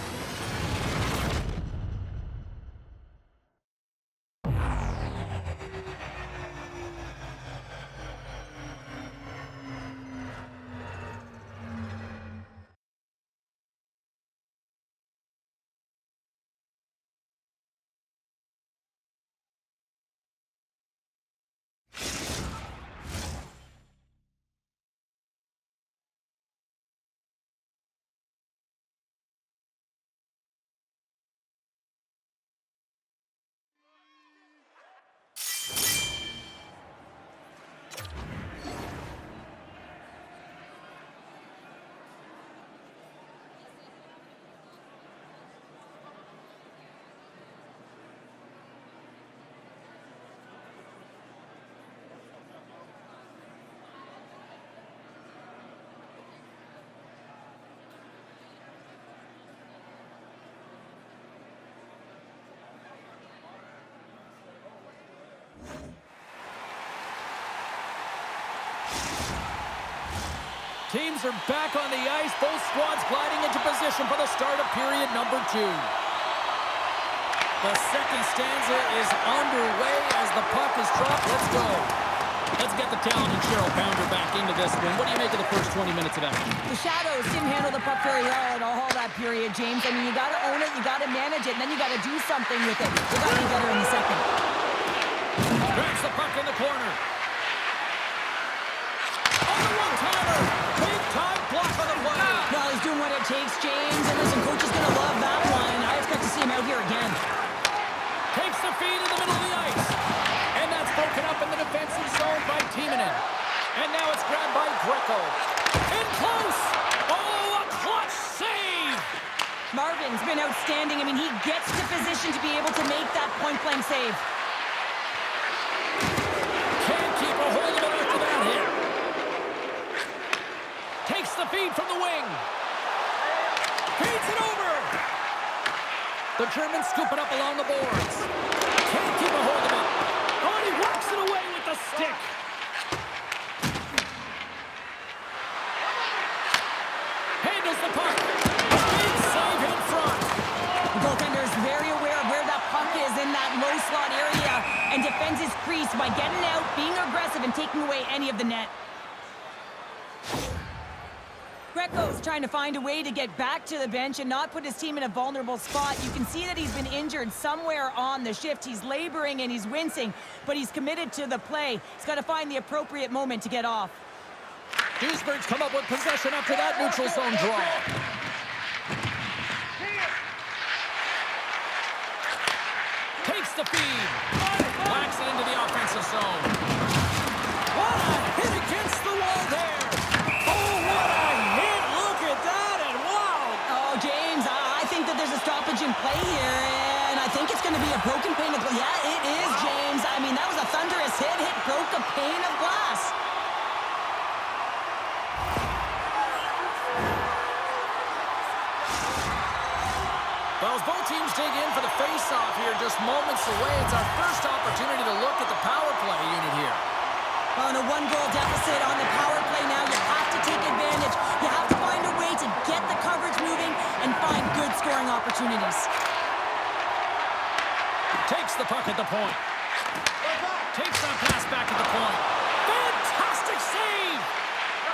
Teams are back on the ice. Both squads gliding into position for the start of period number 2. The second stanza is underway as the puck is dropped. Let's go. Let's get the talented Cheryl Pounder back into this one. What do you make of the first 20 minutes of action? The Shadows didn't handle the puck very well at all that period, James. I mean, you got to own it, you got to manage it, and then you got to do something with it. You got to be better in the second. Grabs the puck in the corner. On the one-timer. Big-time block on the play. Well, he's doing what it takes, James. And listen, coach is going to love that one. I expect to see him out here again. Takes the feed in the middle of the ice. And that's broken up in the defensive zone by Timonen. And now it's grabbed by Greco. In close. Oh, a clutch save. Defending's been outstanding. I mean, he gets to position to be able to make that point-blank save. Can't keep a hold of it after that hit. Takes the feed from the wing. Feeds it over. The Germans scoop it up along the boards. Can't keep a hold of it. Oh, and he works it away with the stick. Handles the puck. Big save in front. The goaltender is very aware of where that puck is in that low slot area and defends his crease by getting out, being aggressive, and taking away any of the net. Greco's trying to find a way to get back to the bench and not put his team in a vulnerable spot. You can see that he's been injured somewhere on the shift. He's laboring and he's wincing, but he's committed to the play. He's got to find the appropriate moment to get off. Duisburg's come up with possession after that neutral zone draw. Takes the feed. Whacks it into the offensive zone. What a hit against the wall there. Oh, what a hit. Look at that, and wow. Oh, James, I think that there's a stoppage in play here, and I think it's going to be a broken pane of glass. Yeah, it is, James. I mean, that was a thunderous hit. It broke a pane of glass. Well, as both teams dig in for the face-off here just moments away, it's our first opportunity to look at the power play unit here. On a one-goal deficit on the power play now, you have to take advantage. You have to find a way to get the coverage moving and find good scoring opportunities. Takes the puck at the point. Takes that pass back at the point. Fantastic save!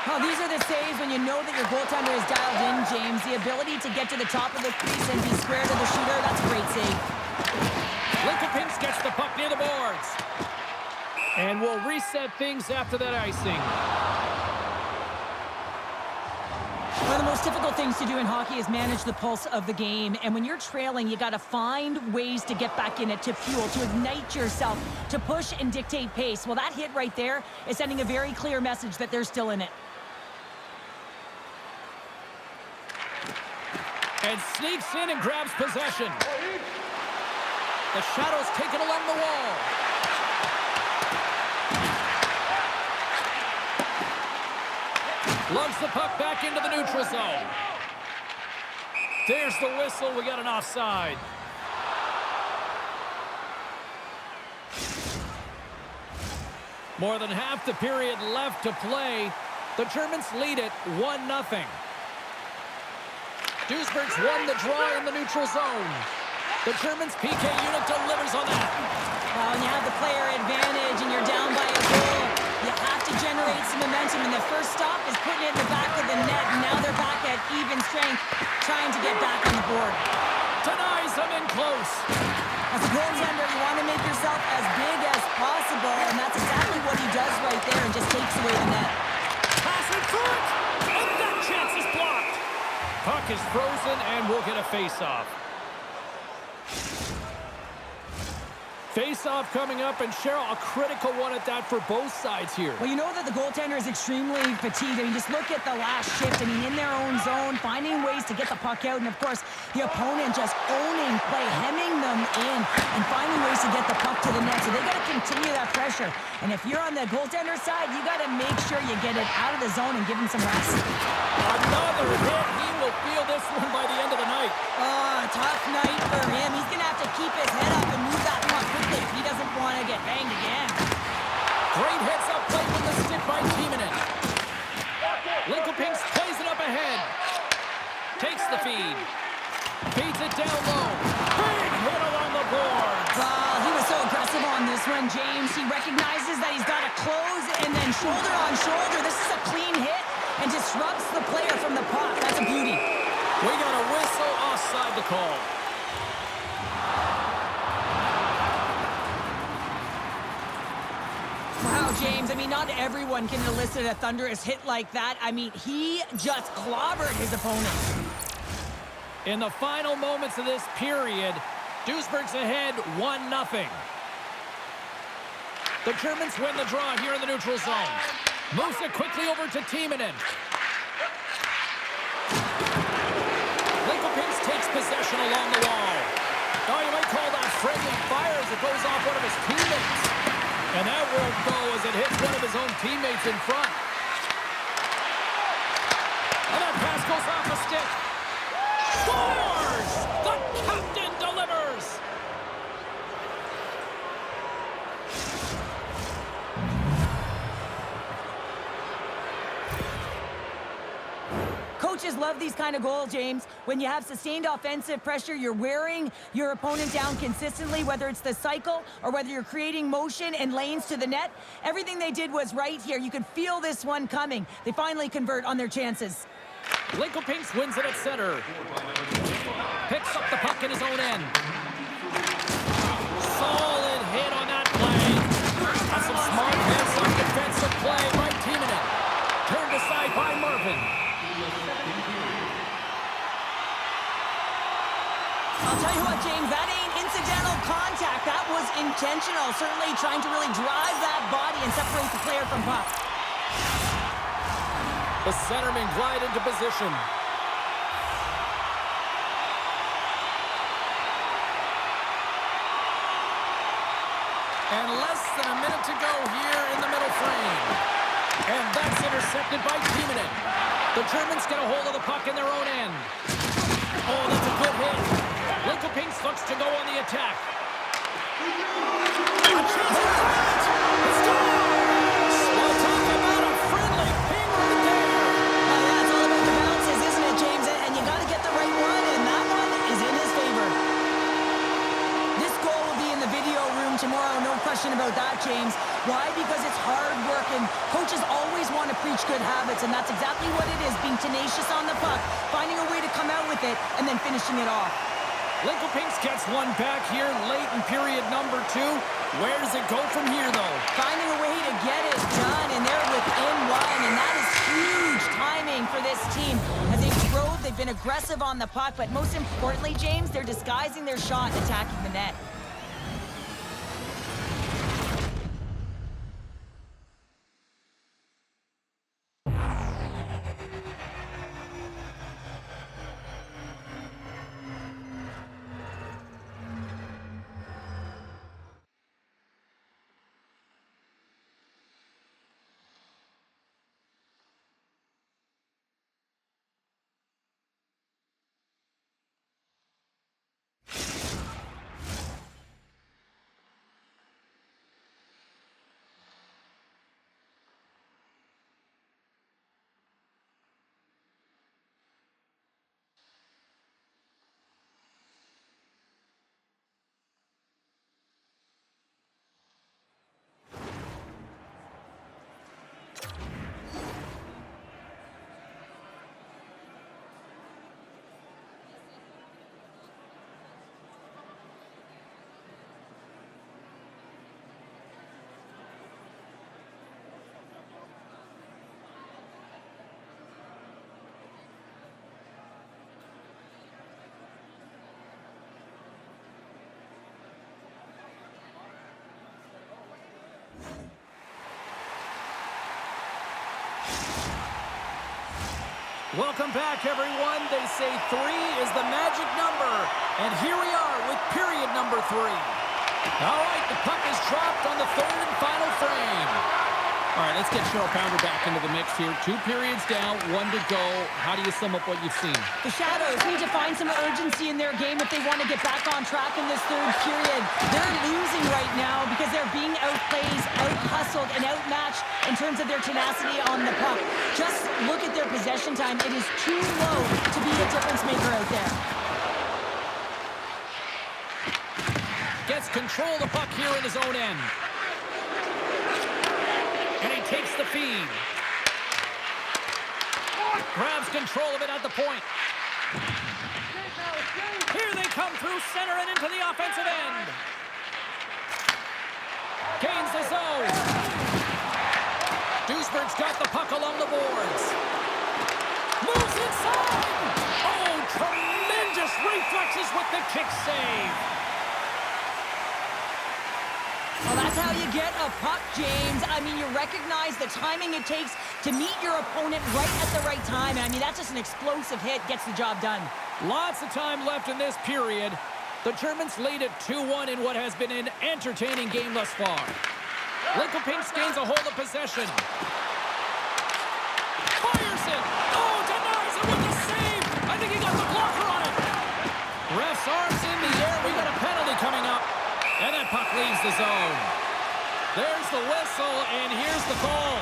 Well, these are the saves when you know that your goaltender is dialed in, James. The ability to get to the top of the crease and be square to the shooter, that's a great save. Lincoln gets the puck near the boards. And we'll reset things after that icing. One of the most difficult things to do in hockey is manage the pulse of the game. And when you're trailing, you got to find ways to get back in it, to fuel, to ignite yourself, to push and dictate pace. Well, that hit right there is sending a very clear message that they're still in it. And sneaks in and grabs possession. The Shadows take it along the wall. Lugs the puck back into the neutral zone. There's the whistle. We got an offside. More than half the period left to play. The Germans lead it 1-0. Duisburg's won the draw in the neutral zone. The Germans' PK unit delivers on that. Well, when you have the player advantage and you're down by a goal, you have to generate some momentum. And the first stop is putting it in the back of the net. And now they're back at even strength, trying to get back on the board. Denies them in close. As a goaltender, you want to make yourself as big as possible. And that's exactly what he does right there and just takes away the net. Pass in front. And that chance is blocked. Puck is frozen, and we'll get a face-off. Face-off coming up, and Cheryl, a critical one at that for both sides here. Well, you know that the goaltender is extremely fatigued. I mean, just look at the last shift. I mean, in their own zone, finding ways to get the puck out. And, of course, the opponent just owning play, hemming them in, and finding ways to get the puck to the net. So they got to continue that pressure. And if you're on the goaltender side, you got to make sure you get it out of the zone and give him some rest. Another hit. He will feel this one by the end of the night. Oh, tough night for him. He's going to have to keep his head up and move that puck quickly if he doesn't want to get banged again. Great hits up play with the stick by Tiimonen. Lincoln plays it up ahead. Takes the feed. Feeds it down low. Big hit along the boards. Well, he was so aggressive on this one, James. He recognizes that he's got to close and then shoulder on shoulder. This is a clean hit and disrupts the player from the puck. That's a beauty. We got a whistle offside the call. Wow, James, I mean, not everyone can elicit a thunderous hit like that. I mean, he just clobbered his opponent. In the final moments of this period, Duisburg's ahead 1-0. The Germans win the draw here in the neutral zone. Moves it quickly over to Tiimonen. Lincoln takes possession along the wall. Oh, you might call that friendly fire as it goes off one of his teammates. And that won't go as it hits one of his own teammates in front. And that pass goes off a stick. Scores! The captain delivers! Coaches love these kind of goals, James. When you have sustained offensive pressure, you're wearing your opponent down consistently, whether it's the cycle or whether you're creating motion and lanes to the net. Everything they did was right here. You could feel this one coming. They finally convert on their chances. Lincoln-Pinks wins it at center. Picks up the puck in his own end. Solid hit on that play. That's some smart hands-on defensive play by Timonen. Turned aside by Marvin. I'll tell you what, James, that ain't incidental contact. That was intentional. Certainly trying to really drive that body and separate the player from puck. The centerman glide into position. And less than a minute to go here in the middle frame. And that's intercepted by Timonen. The Germans get a hold of the puck in their own end. Oh, that's a good hit. Lincoln-Pinks looks to go on the attack. A chance for that! It's scores! Well, talk about a friendly ping right there. Yeah, it's all about the bounces, isn't it, James? And you got to get the right one, and that one is in his favor. This goal will be in the video room tomorrow, no question about that, James. Why? Because it's hard work, and coaches always want to preach good habits, and that's exactly what it is, being tenacious on the puck, finding a way to come out with it, and then finishing it off. Lincoln-Pinks gets one back here late in period number 2. Where does it go from here, though? Finding a way to get it done, and they're within one, and that is huge timing for this team. As they drove, they've been aggressive on the puck, but most importantly, James, they're disguising their shot and attacking the net. Welcome back, everyone. They say 3 is the magic number. And here we are with period number 3. All right, the puck is dropped on the third and final frame. All right, let's get Cheryl Pounder back into the mix here. 2 periods down, 1 to go. How do you sum up what you've seen? The Shadows need to find some urgency in their game if they want to get back on track in this third period. They're losing right now because they're being outplayed, out-hustled, and outmatched in terms of their tenacity on the puck. Just look at their possession time. It is too low to be a difference maker out there. Gets control of the puck here in his own end. And he takes the feed. Grabs control of it at the point. Here they come through center and into the offensive end. Gains the zone. Duisberg's got the puck along the boards. Moves inside. Oh, tremendous reflexes with the kick save. Well, that's how how you get a puck, James. I mean, you recognize the timing it takes to meet your opponent right at the right time. I mean, that's just an explosive hit, gets the job done. Lots of time left in this period. The Germans lead at 2-1 in what has been an entertaining game thus far. Lincoln gains a hold of possession. Fires it! Oh, denies it with the save! I think he got the blocker on it. Ref's arms in the air. We got a penalty coming up. And that puck leaves the zone. There's the whistle, and here's the call.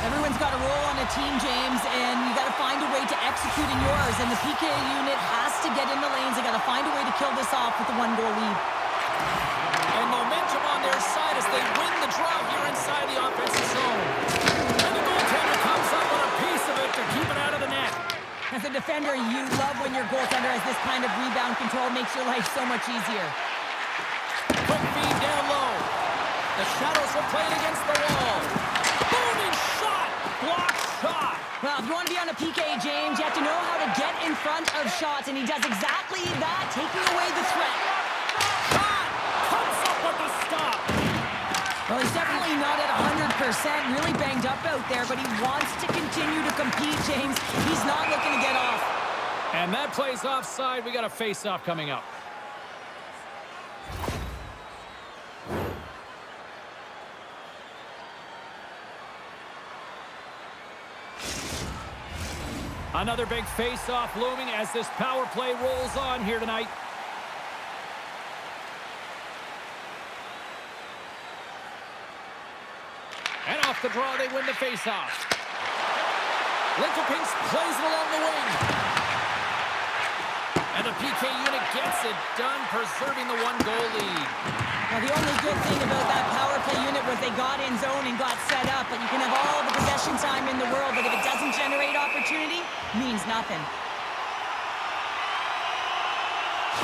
Everyone's got a role on a team, James, and you got to find a way to execute in yours. And the PK unit has to get in the lanes. They got to find a way to kill this off with a 1-goal lead. And momentum on their side as they win the draw here inside the offensive zone. And the goaltender comes up with a piece of it to keep it out of the net. As a defender, you love when your goaltender has this kind of rebound control. Makes your life so much easier. Quick feed down low. The Shadows were played against the wall. Booming shot! Blocked shot! Well, if you want to be on a PK, James, you have to know how to get in front of shots, and he does exactly that, taking away the threat. Shot! Comes up with the stop! Well, he's definitely not at 100%, really banged up out there, but he wants to continue to compete, James. He's not looking to get off. And that plays offside. We got a face-off coming up. Another big face-off looming as this power play rolls on here tonight. And off the draw, they win the face-off. Lincoln plays it along the wing. And the PK unit gets it done, preserving the 1-goal lead. Now, the only good thing about that power play unit was they got in zone and got set up, but you can have all the possession time in the world, but if it doesn't generate opportunity, means nothing.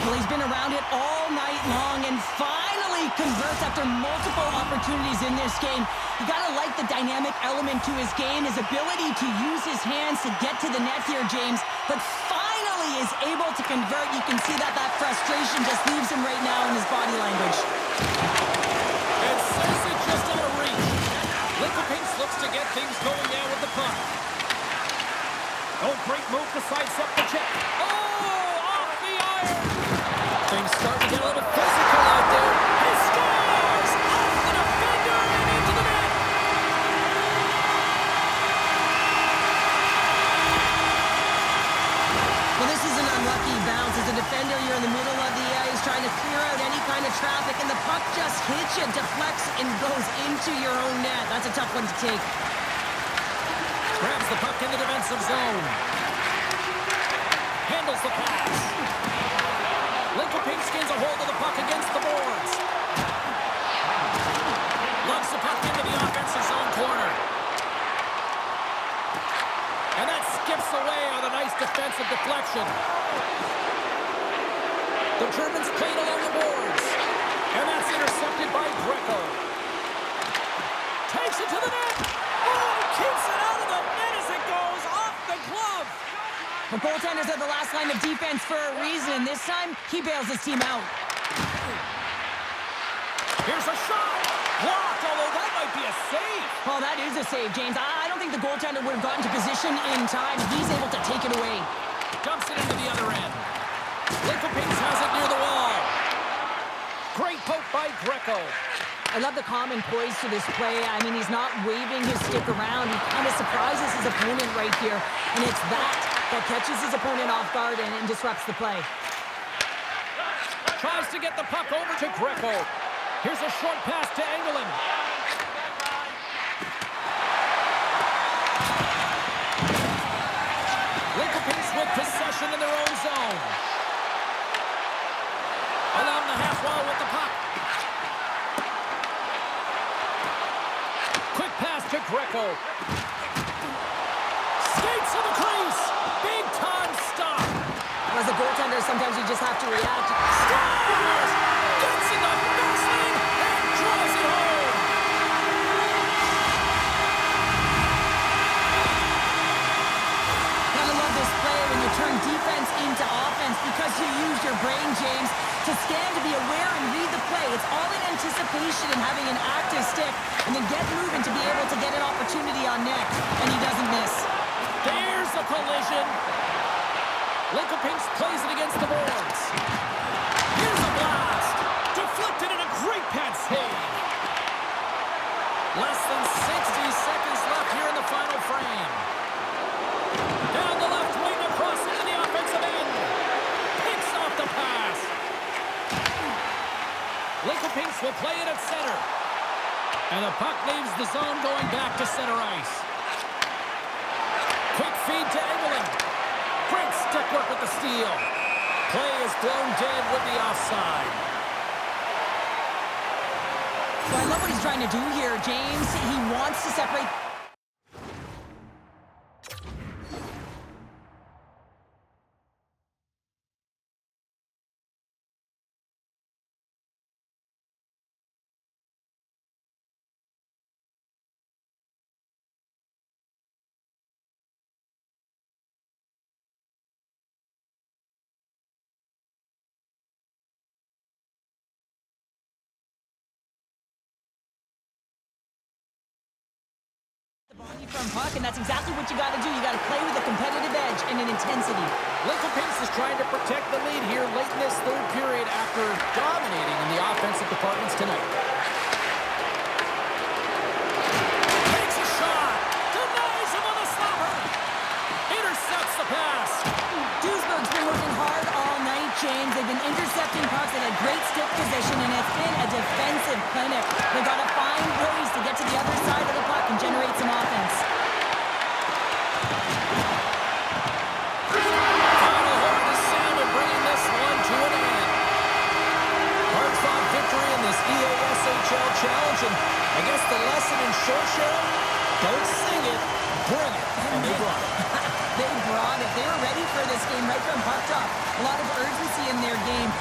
Well, he's been around it all night long and finally converts after multiple opportunities in this game. You gotta like the dynamic element to his game, his ability to use his hands to get to the net here, James, but finally is able to convert. You can see that frustration just leaves him right now in his body language. And says it just out of reach. Lincoln looks to get things going down with the puck. Oh, great move to sidestep the check. Oh, off the iron. Things start to get a little physical out there. He scores! Off the defender and into the net. Well, this is an unlucky bounce. As a defender, you're in the middle of the ice trying to clear out any kind of traffic, and the puck just hits you, deflects, and goes into your own net. That's a tough one to take. Grabs the puck in the defensive zone. Handles the pass. Lincoln gains a hold of the puck against the boards. Loves the puck into the offensive zone corner. And that skips away on a nice defensive deflection. The Germans played along the boards. And that's intercepted by Greco. Takes it to the net. Oh, keeps it out of the net as it goes off the glove. The goaltenders are the last line of defense for a reason. This time, he bails his team out. Here's a shot. Blocked, although that might be a save. Oh, that is a save, James. I don't think the goaltender would have gotten to position in time. He's able to take it away. Dumps it into the other end. Lincoln has it near the wall. Great poke by Greco. I love the calm and poise to this play. I mean, he's not waving his stick around. He kind of surprises his opponent right here. And it's that catches his opponent off guard and disrupts the play. Tries to get the puck over to Greco. Here's a short pass to Engelland. Lincoln with possession in their own zone. Along the half wall with the puck. Quick pass to Greco. Skates to the crease. Big time stop. As a goaltender, sometimes you just have to react. Scores! Gets in the first lane and draws it home. Gotta love this play when you turn defense into offense because you use your brain, James, to scan, to be aware, and read the play. It's all in anticipation and having an active stick, and then get moving to be able to get an opportunity on net, and he doesn't miss. There's a collision. Linkopinks plays it against the boards. Here's a blast. Deflected and a great pad save. Less than 60 seconds left here in the final frame. Down the left wing across into the offensive end. Picks off the pass. Linkopinks will play it at center. And the puck leaves the zone going back to center ice. Quick feed to Engelland. Great stick work with the steal. Play is blown dead with the offside. So I love what he's trying to do here, James. He wants to separate. From puck, and that's exactly what you got to do. You got to play with a competitive edge and an intensity. Linkopinks is trying to protect the lead here late in this third period after dominating in the offensive departments tonight. Takes a shot. Denies him on the stopper. Intercepts the pass. Duisburg's been working hard all night, James. They've been intercepting pucks at a great stick position, and it's been a defensive clinic. They've got to find ways to get to the other side of the puck and generate some offense. Final horn is sounded, bringing this one to an end. Hard-fought victory in this EASHL challenge, and I guess the lesson in short show, don't sing it, bring it. And they brought it. They brought it. They were ready for this game right from puck drop. A lot of urgency in their game.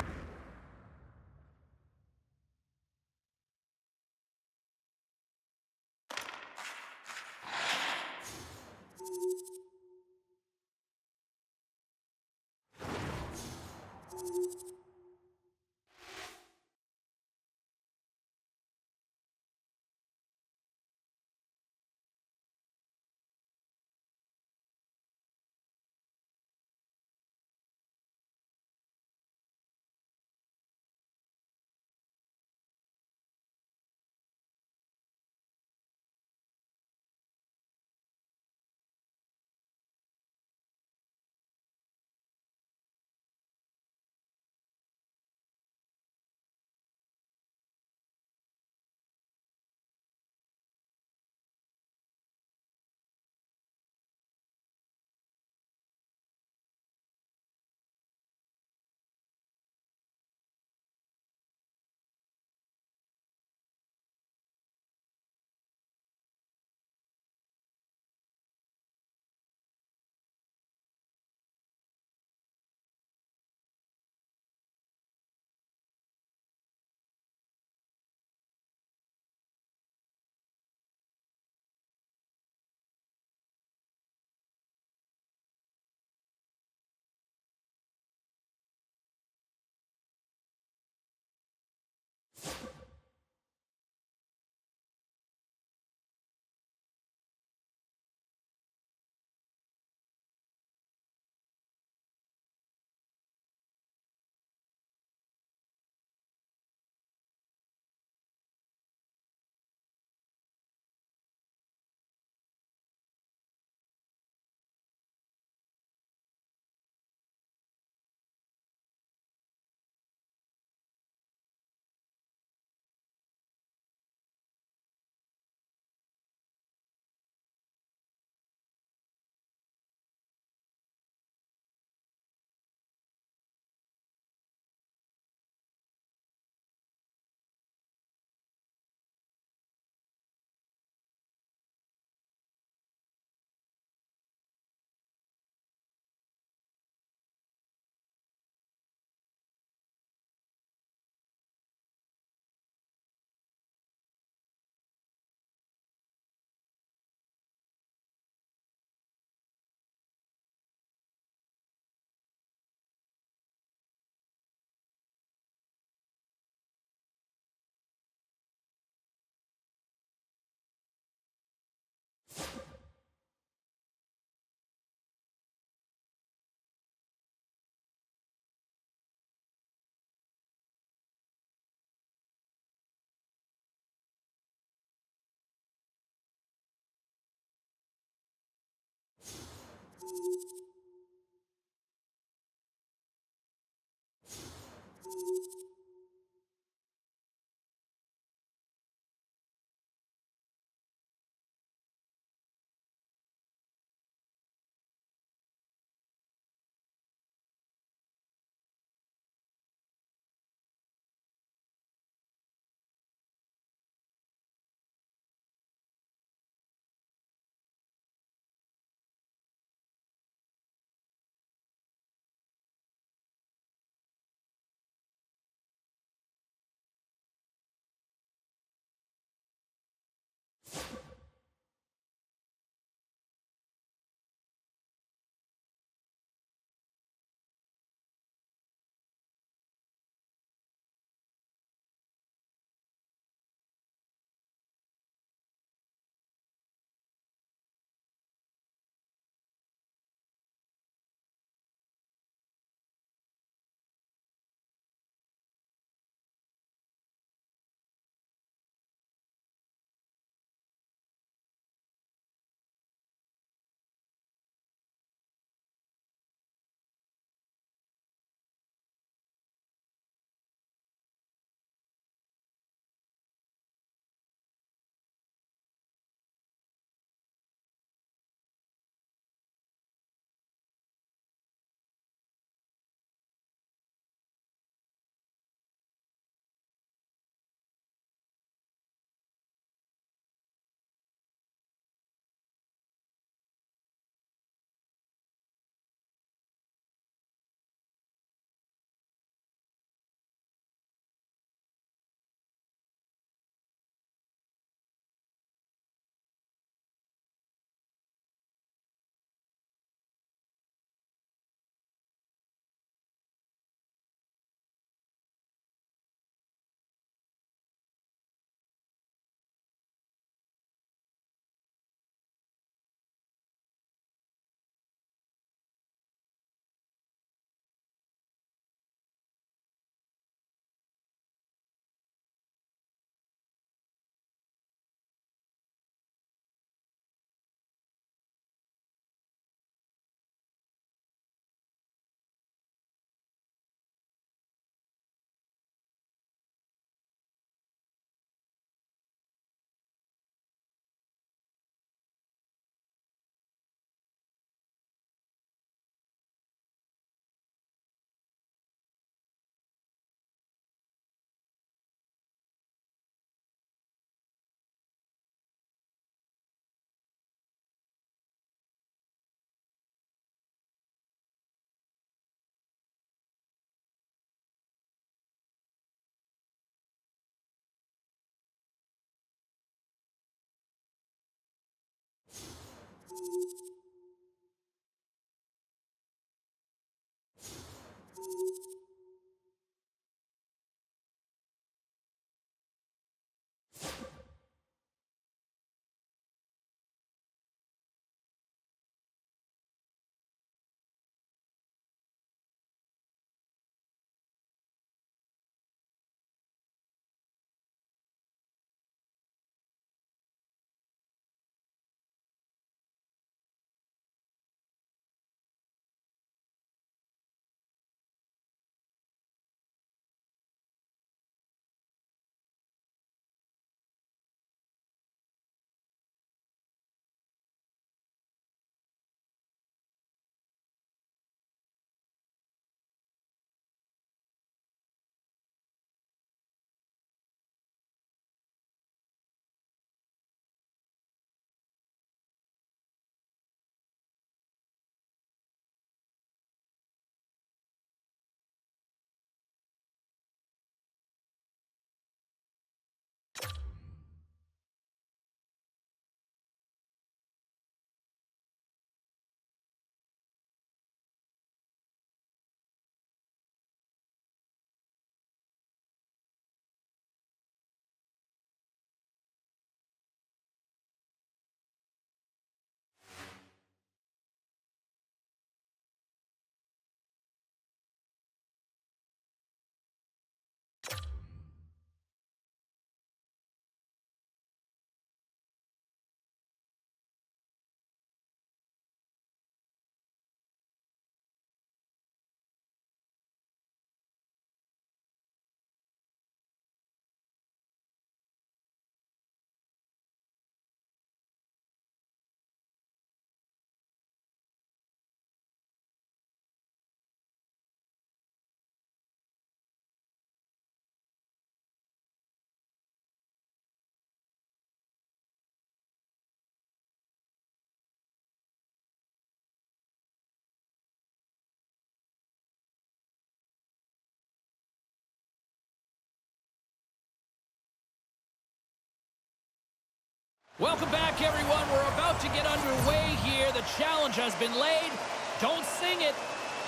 Welcome back, everyone. We're about to get underway here. The challenge has been laid. Don't sing it.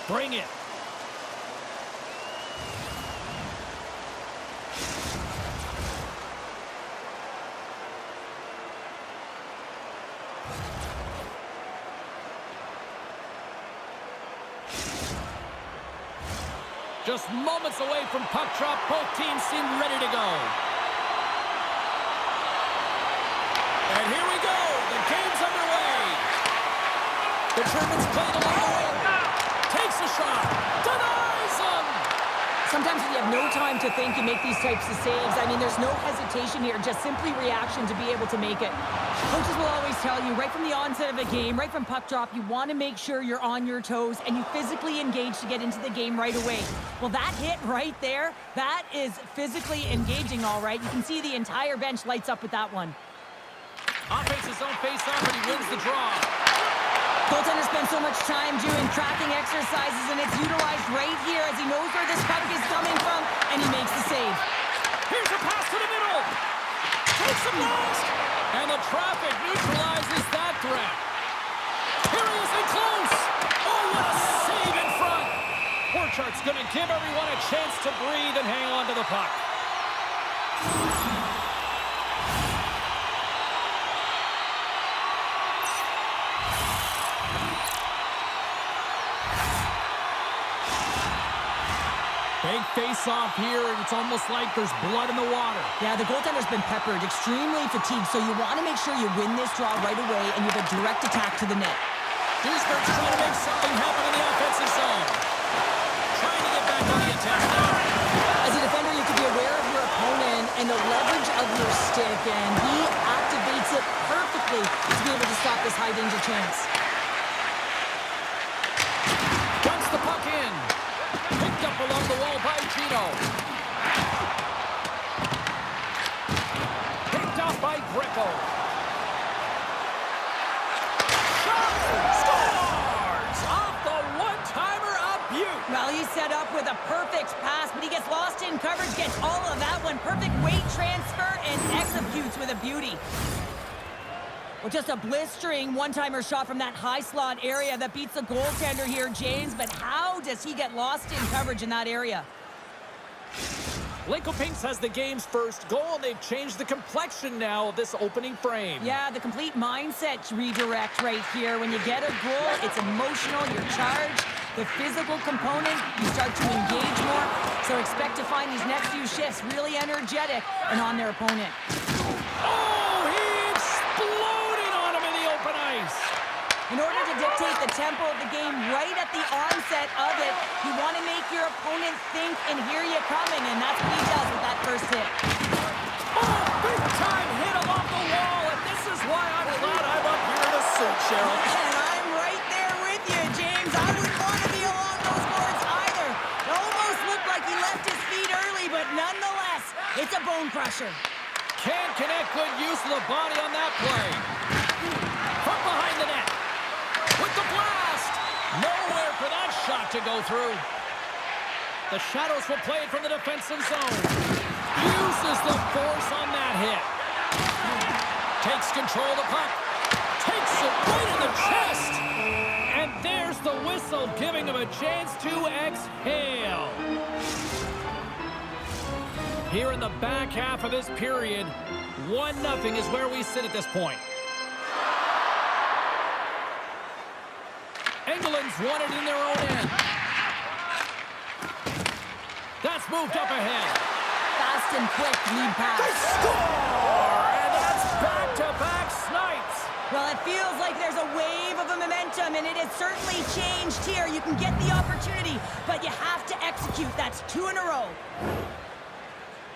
Bring it. Just moments away from puck drop. Both teams seem ready to go. And here we go. The game's underway. The Germans played along the way. Takes a shot. Denies him. Sometimes when you have no time to think, you make these types of saves. I mean, there's no hesitation here, just simply reaction to be able to make it. Coaches will always tell you, right from the onset of a game, right from puck drop, you want to make sure you're on your toes and you physically engage to get into the game right away. Well, that hit right there, that is physically engaging, all right. You can see the entire bench lights up with that one. Offense his own face-off, and he wins the draw. Goaltender spends so much time doing tracking exercises, and it's utilized right here as he knows where this puck is coming from, and he makes the save. Here's a pass to the middle. Takes the blast. And the traffic neutralizes that threat. Here he is in close. Oh, what a save in front. Borchardt's going to give everyone a chance to breathe and hang on to the puck. Big face-off here, and it's almost like there's blood in the water. Yeah, the goaltender's been peppered, extremely fatigued, so you want to make sure you win this draw right away, and you have a direct attack to the net. Duisburg's trying to make something happen in the offensive zone. Trying to get back on the attack now. As a defender, you can be aware of your opponent and the leverage of your stick, and he activates it perfectly to be able to stop this high-danger chance. Dumps the puck in. Picked up along the wall by Gino. Picked off by Greco. Shot! Scores! Off the one-timer, a beaut. Well, he's set up with a perfect pass, but he gets lost in coverage, gets all of that one. Perfect weight transfer and executes with a beauty. Well, just a blistering one-timer shot from that high slot area that beats the goaltender here, James. But how does he get lost in coverage in that area? Lincoln has the game's first goal, and they've changed the complexion now of this opening frame. Yeah, the complete mindset redirect right here. When you get a goal, it's emotional, you're charged. The physical component, you start to engage more. So expect to find these next few shifts really energetic and on their opponent. Oh, he exploded on him in the open ice. In order to dictate the tempo of the game right at the onset of it, you want to make your opponent think and hear you coming, and that's what he does with that first hit. Oh, big-time hit along the wall, and this is why I'm glad I'm up here in a suit, Cheryl. And I'm right there with you, James. I wouldn't want to be along those boards either. It almost looked like he left his feet early, but nonetheless, it's a bone crusher. Can't connect, good use of the body on that play. From behind the net. With the blast. Nowhere for that shot to go through. The Shadows will play it from the defensive zone. Uses the force on that hit. Takes control of the puck. Takes it right in the chest. And there's the whistle, giving him a chance to exhale. Here in the back half of this period, 1-0 is where we sit at this point. England's won it in their own end. That's moved up ahead. Fast and quick lead pass. They score! And that's back-to-back snipes. Well, it feels like there's a wave of a momentum, and it has certainly changed here. You can get the opportunity, but you have to execute. That's 2 in a row.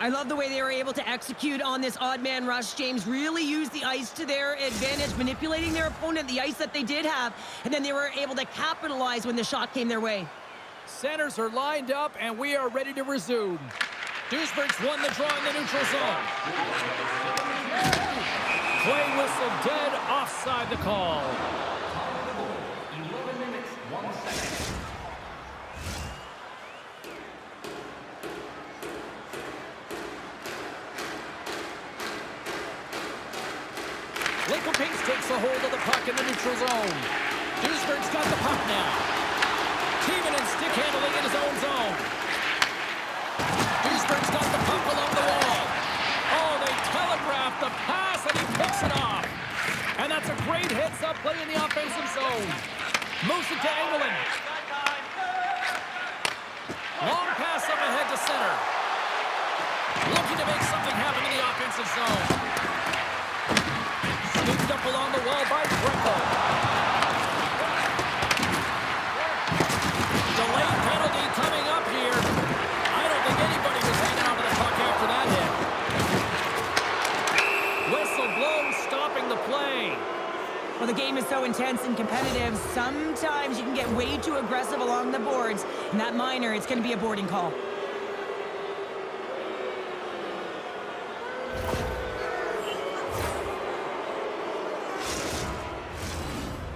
I love the way they were able to execute on this odd man rush. James really used the ice to their advantage, manipulating their opponent, the ice that they did have, and then they were able to capitalize when the shot came their way. Centers are lined up, and we are ready to resume. Duisburg's won the draw in the neutral zone. Play whistle dead, offside the call. 11 minutes, 1 second. a hold of the puck in the neutral zone. Duisburg's got the puck now. Tiemann stick handling in his own zone. Duisburg's got the puck along the wall. Oh, they telegraph the pass, and he picks it off. And that's a great heads-up play in the offensive zone. Moves it to Engelland. Long pass up ahead to center. Looking to make something happen in the offensive zone. Scooped up along the wall by Greco. Delayed penalty coming up here. I don't think anybody was hanging on to the puck after that hit. Whistle blown, stopping the play. Well, the game is so intense and competitive, sometimes you can get way too aggressive along the boards. And that minor, it's going to be a boarding call.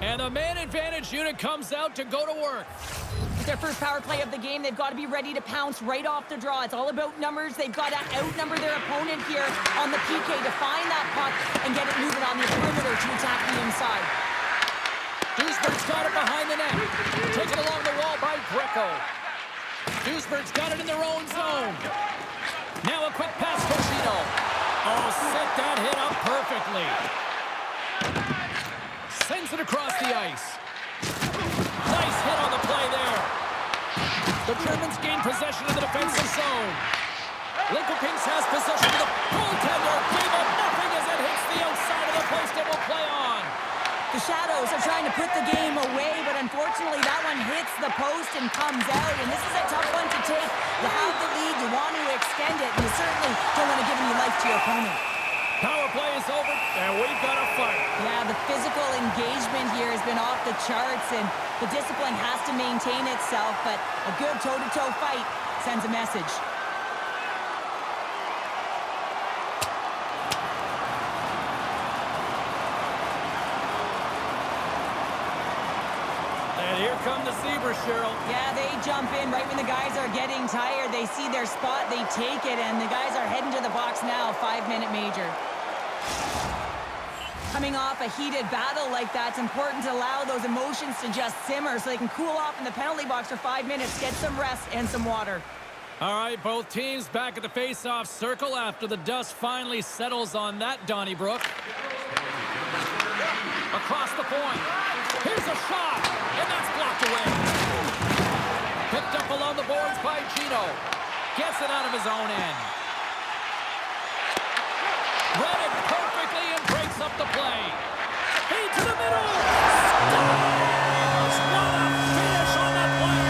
And the man advantage unit comes out to go to work. It's their first power play of the game. They've got to be ready to pounce right off the draw. It's all about numbers. They've got to outnumber their opponent here on the PK to find that puck and get it moving on the perimeter to attack the inside. Duisburg's got it behind the net. Taken along the wall by Greco. Duisburg's got it in their own zone. Now a quick pass to Chino. Oh, set that hit up perfectly. Sends it across the ice. Nice hit on the play there. The Germans gain possession of the defensive zone. Lincoln-Pinks has possession of the goaltender. Gave up nothing as it hits the outside of the post and will play on. The Shadows are trying to put the game away, but unfortunately that one hits the post and comes out, and this is a tough one to take. You have the lead, you want to extend it, and you certainly don't want to give any life to your opponent. Power play is over, and we've got a fight. Yeah, the physical engagement here has been off the charts, and the discipline has to maintain itself, but a good toe-to-toe fight sends a message. And here come the Zebras, Cheryl. Yeah, they jump in right when the guys are getting tired. They see their spot, they take it, and the guys are heading to the box now, 5-minute major. Coming off a heated battle like that, it's important to allow those emotions to just simmer so they can cool off in the penalty box for 5 minutes, get some rest and some water. All right, both teams back at the face-off circle after the dust finally settles on that Donnybrook. Across the point. Here's a shot, and that's blocked away. Picked up along the boards by Gino. Gets it out of his own end. Read it perfectly and breaks up the play. Feed to the middle. Scores! What a finish on that play.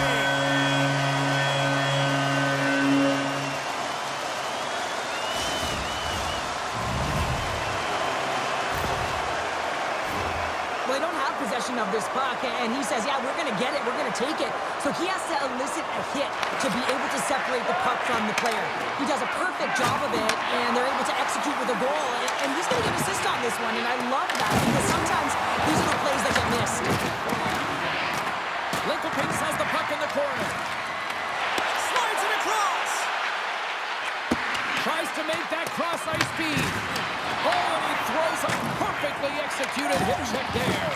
Well, they don't have possession of this puck, and he says, yeah, we're going to get it, we're going to take it. So he has to elicit a hit to be able to separate the puck from the player. He does a perfect job of it, and they're able to execute with a goal. And he's going to get an assist on this one, and I love that because sometimes these are the plays that get missed. Lincoln-Pinks has the puck in the corner. Slides it across. Tries to make that cross-ice feed. Oh, and he throws a perfectly executed hip check there.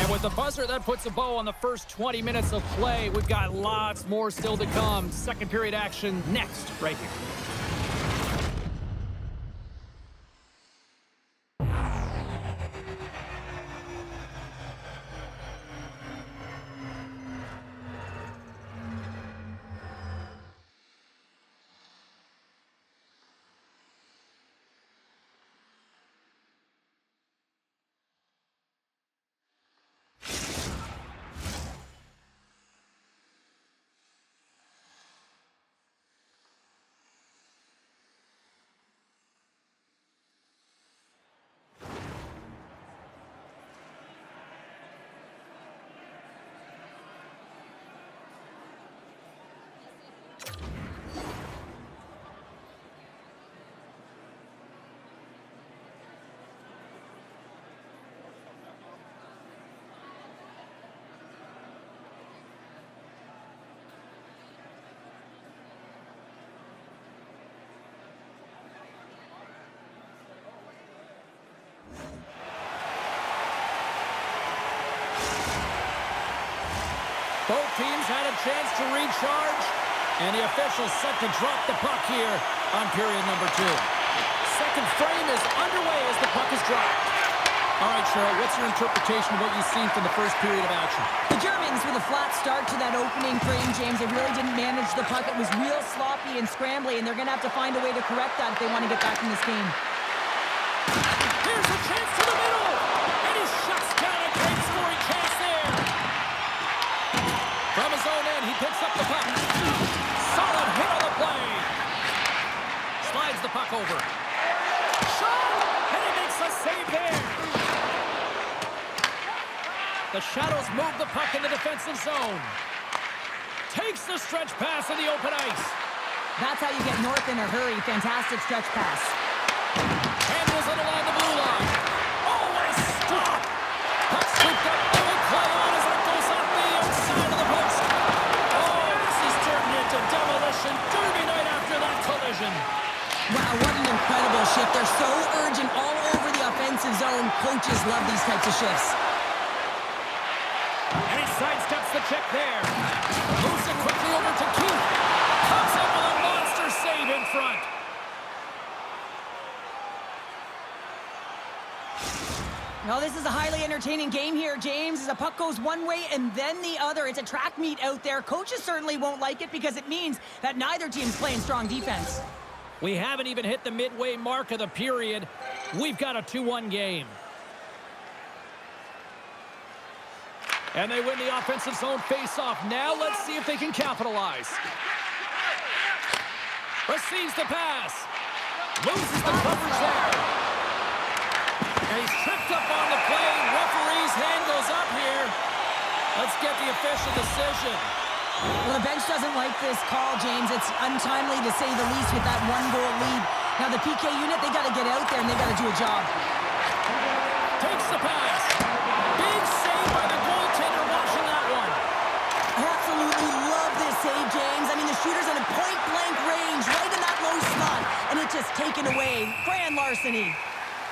And with the buzzer, that puts a bow on the first 20 minutes of play. We've got lots more still to come. Second period action next, right here. Both teams had a chance to recharge, and the officials set to drop the puck here on period number 2. Second frame is underway as the puck is dropped. All right, Cheryl, what's your interpretation of what you've seen from the first period of action? The Germans with a flat start to that opening frame, James. They really didn't manage the puck. It was real sloppy and scrambly, and they're going to have to find a way to correct that if they want to get back in this game. Here's a chance to the middle, and he shuts down a great scoring chance there. From his own end, he picks up the puck. Solid hit on the play. Slides the puck over. Shot, and he makes a save there. The Shadows move the puck in the defensive zone. Takes the stretch pass in the open ice. That's how you get north in a hurry. Fantastic stretch pass. Handles it along the blue line. Oh, what a stop! Puck scooped up. They will play on as it goes off the outside of the post. Oh, this is turned into demolition derby night after that collision. Wow, what an incredible shift. They're so urgent all over the offensive zone. Coaches love these types of shifts. And he sidesteps the check there. Moves it quickly over to Keith. Comes up with a monster save in front. Well, this is a highly entertaining game here, James, as the puck goes one way and then the other. It's a track meet out there. Coaches certainly won't like it because it means that neither team's playing strong defense. We haven't even hit the midway mark of the period. We've got a 2-1 game. And they win the offensive zone face-off. Now let's see if they can capitalize. Receives the pass. Loses the coverage there. And he's tripped up on the play. Referee's hand goes up here. Let's get the official decision. Well, the bench doesn't like this call, James. It's untimely to say the least with that one-goal lead. Now the PK unit, they got to get out there and they got to do a job. Takes the pass. Big save by the goaltender watching that one. I absolutely love this save, James. I mean, the shooter's in a point-blank range, right in that low slot, and it's just taken away. Grand larceny.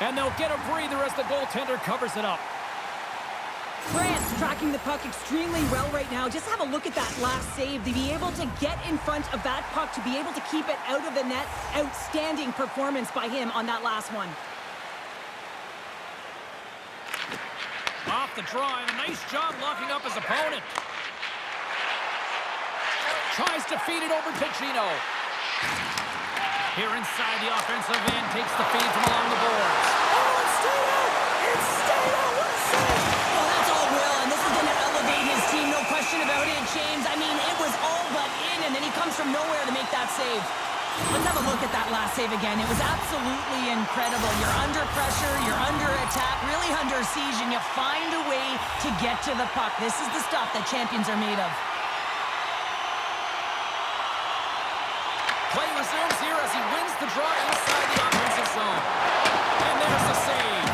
And they'll get a breather as the goaltender covers it up. France tracking the puck extremely well right now. Just have a look at that last save. To be able to get in front of that puck, to be able to keep it out of the net. Outstanding performance by him on that last one. Off the draw, and a nice job locking up his opponent. Tries to feed it over to Gino. Here inside the offensive end, takes the feed from along the boards. Oh, it's stayed out! It's stayed out! What a save! Well, that's all Will, and this is going to elevate his team, no question about it, James. I mean, it was all but in, and then he comes from nowhere to make that save. Let's have a look at that last save again. It was absolutely incredible. You're under pressure, you're under attack, really under siege, and you find a way to get to the puck. This is the stuff that champions are made of. Play resumes here as he wins the draw inside the offensive zone. And there's the save.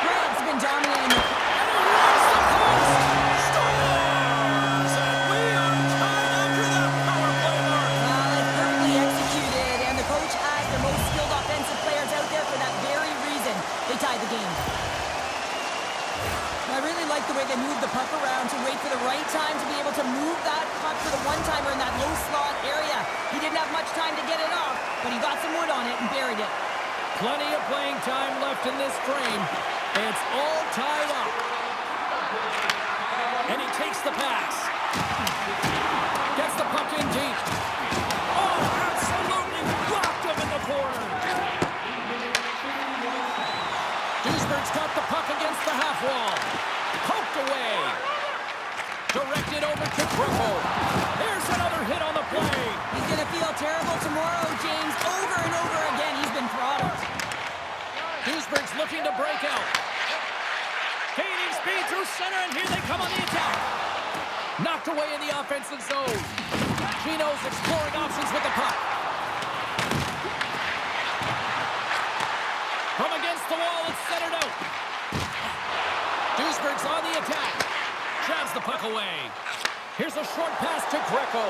Brad's been dominating the... And he runs the post. Scores! And we are tied after that power play mark. Well, it's perfectly executed, and the coach has the most skilled offensive players out there for that very reason. They tied the game. I really like the way they moved the puck around to wait for the right time to be able to move that puck for the one-timer in that low slot area. He didn't have much time to get it off, but he got some wood on it and buried it. Plenty of playing time left in this frame. It's all tied up. And he takes the pass. Gets the puck in deep. Oh, absolutely rocked him in the corner. Duisberg's got the puck against the half wall. Poked away. Directed over to Grupo. There's another hit on the play. He's going to feel terrible tomorrow, James. Over and over again, he's been throttled. Duisberg's looking to break out. Gaining speed through center, and here they come on the attack. Knocked away in the offensive zone. Gino's exploring options with the puck. From against the wall, it's centered out. Duisberg's on the attack. Jabs the puck away. Here's a short pass to Greco.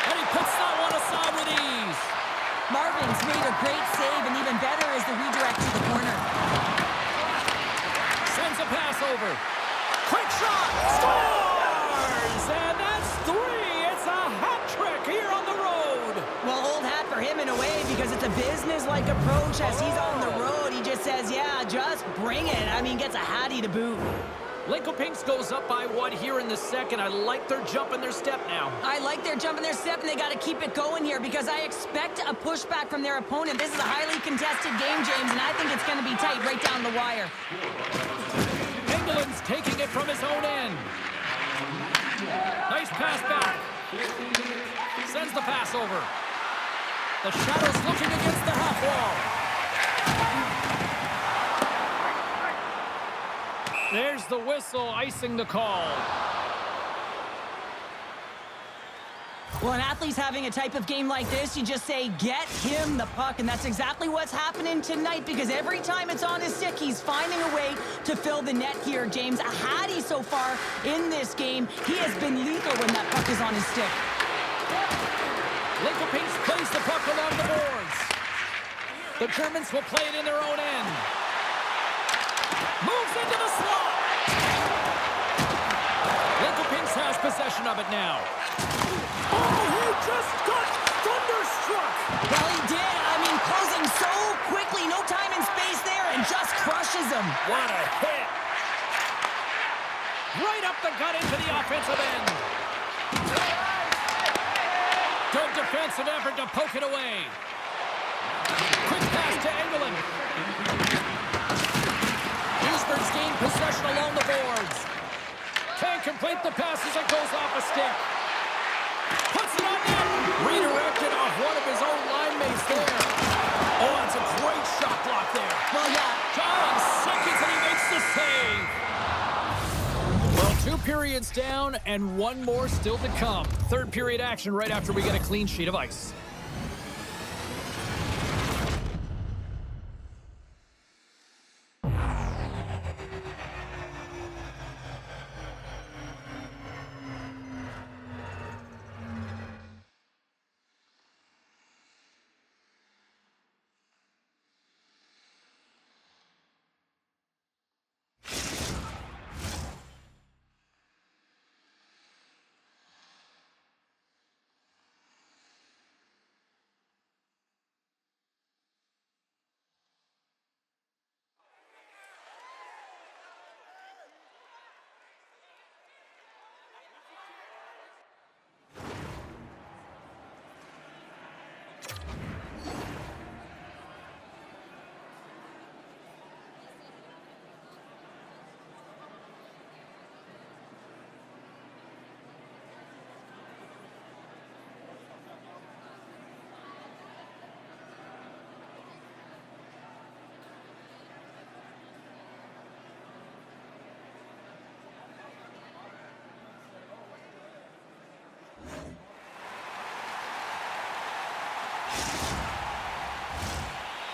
And he puts that one aside with ease. Marvin's made a great save, and even better is the redirect to the corner. Sends a pass over. Quick shot! Score! Just a business-like approach as he's on the road. He just says, yeah, just bring it. I mean, gets a Hattie to boot. Lincoln goes up by 1 here in the second. I like their jump and their step now. I like their jump and their step, and they got to keep it going here because I expect a pushback from their opponent. This is a highly contested game, James, and I think it's going to be tight right down the wire. Engeland's taking it from his own end. Nice pass back. Sends the pass over. The Shadows looking against the half wall. There's the whistle, icing the call. Well, an athlete's having a type of game like this, you just say, get him the puck, and that's exactly what's happening tonight because every time it's on his stick, he's finding a way to fill the net here, James. A Hattie so far in this game. He has been lethal when that puck is on his stick. Lincoln plays the puck along the boards. The Germans will play it in their own end. Moves into the slot. Lincoln has possession of it now. Oh, he just got thunderstruck. Well, he did. I mean, closing so quickly. No time and space there, and just crushes him. What a hit. Right up the gut into the offensive end. Good defensive effort to poke it away. Quick pass to Engeland. Duisburg's gained possession along the boards. Can't complete the pass as it goes off a stick. Puts it on net. Redirected off one of his own line mates there. Oh, that's a great shot block there. Well, yeah. John seconds and he makes the save. Well, 2 periods down and 1 more still to come. Third period action right after we get a clean sheet of ice.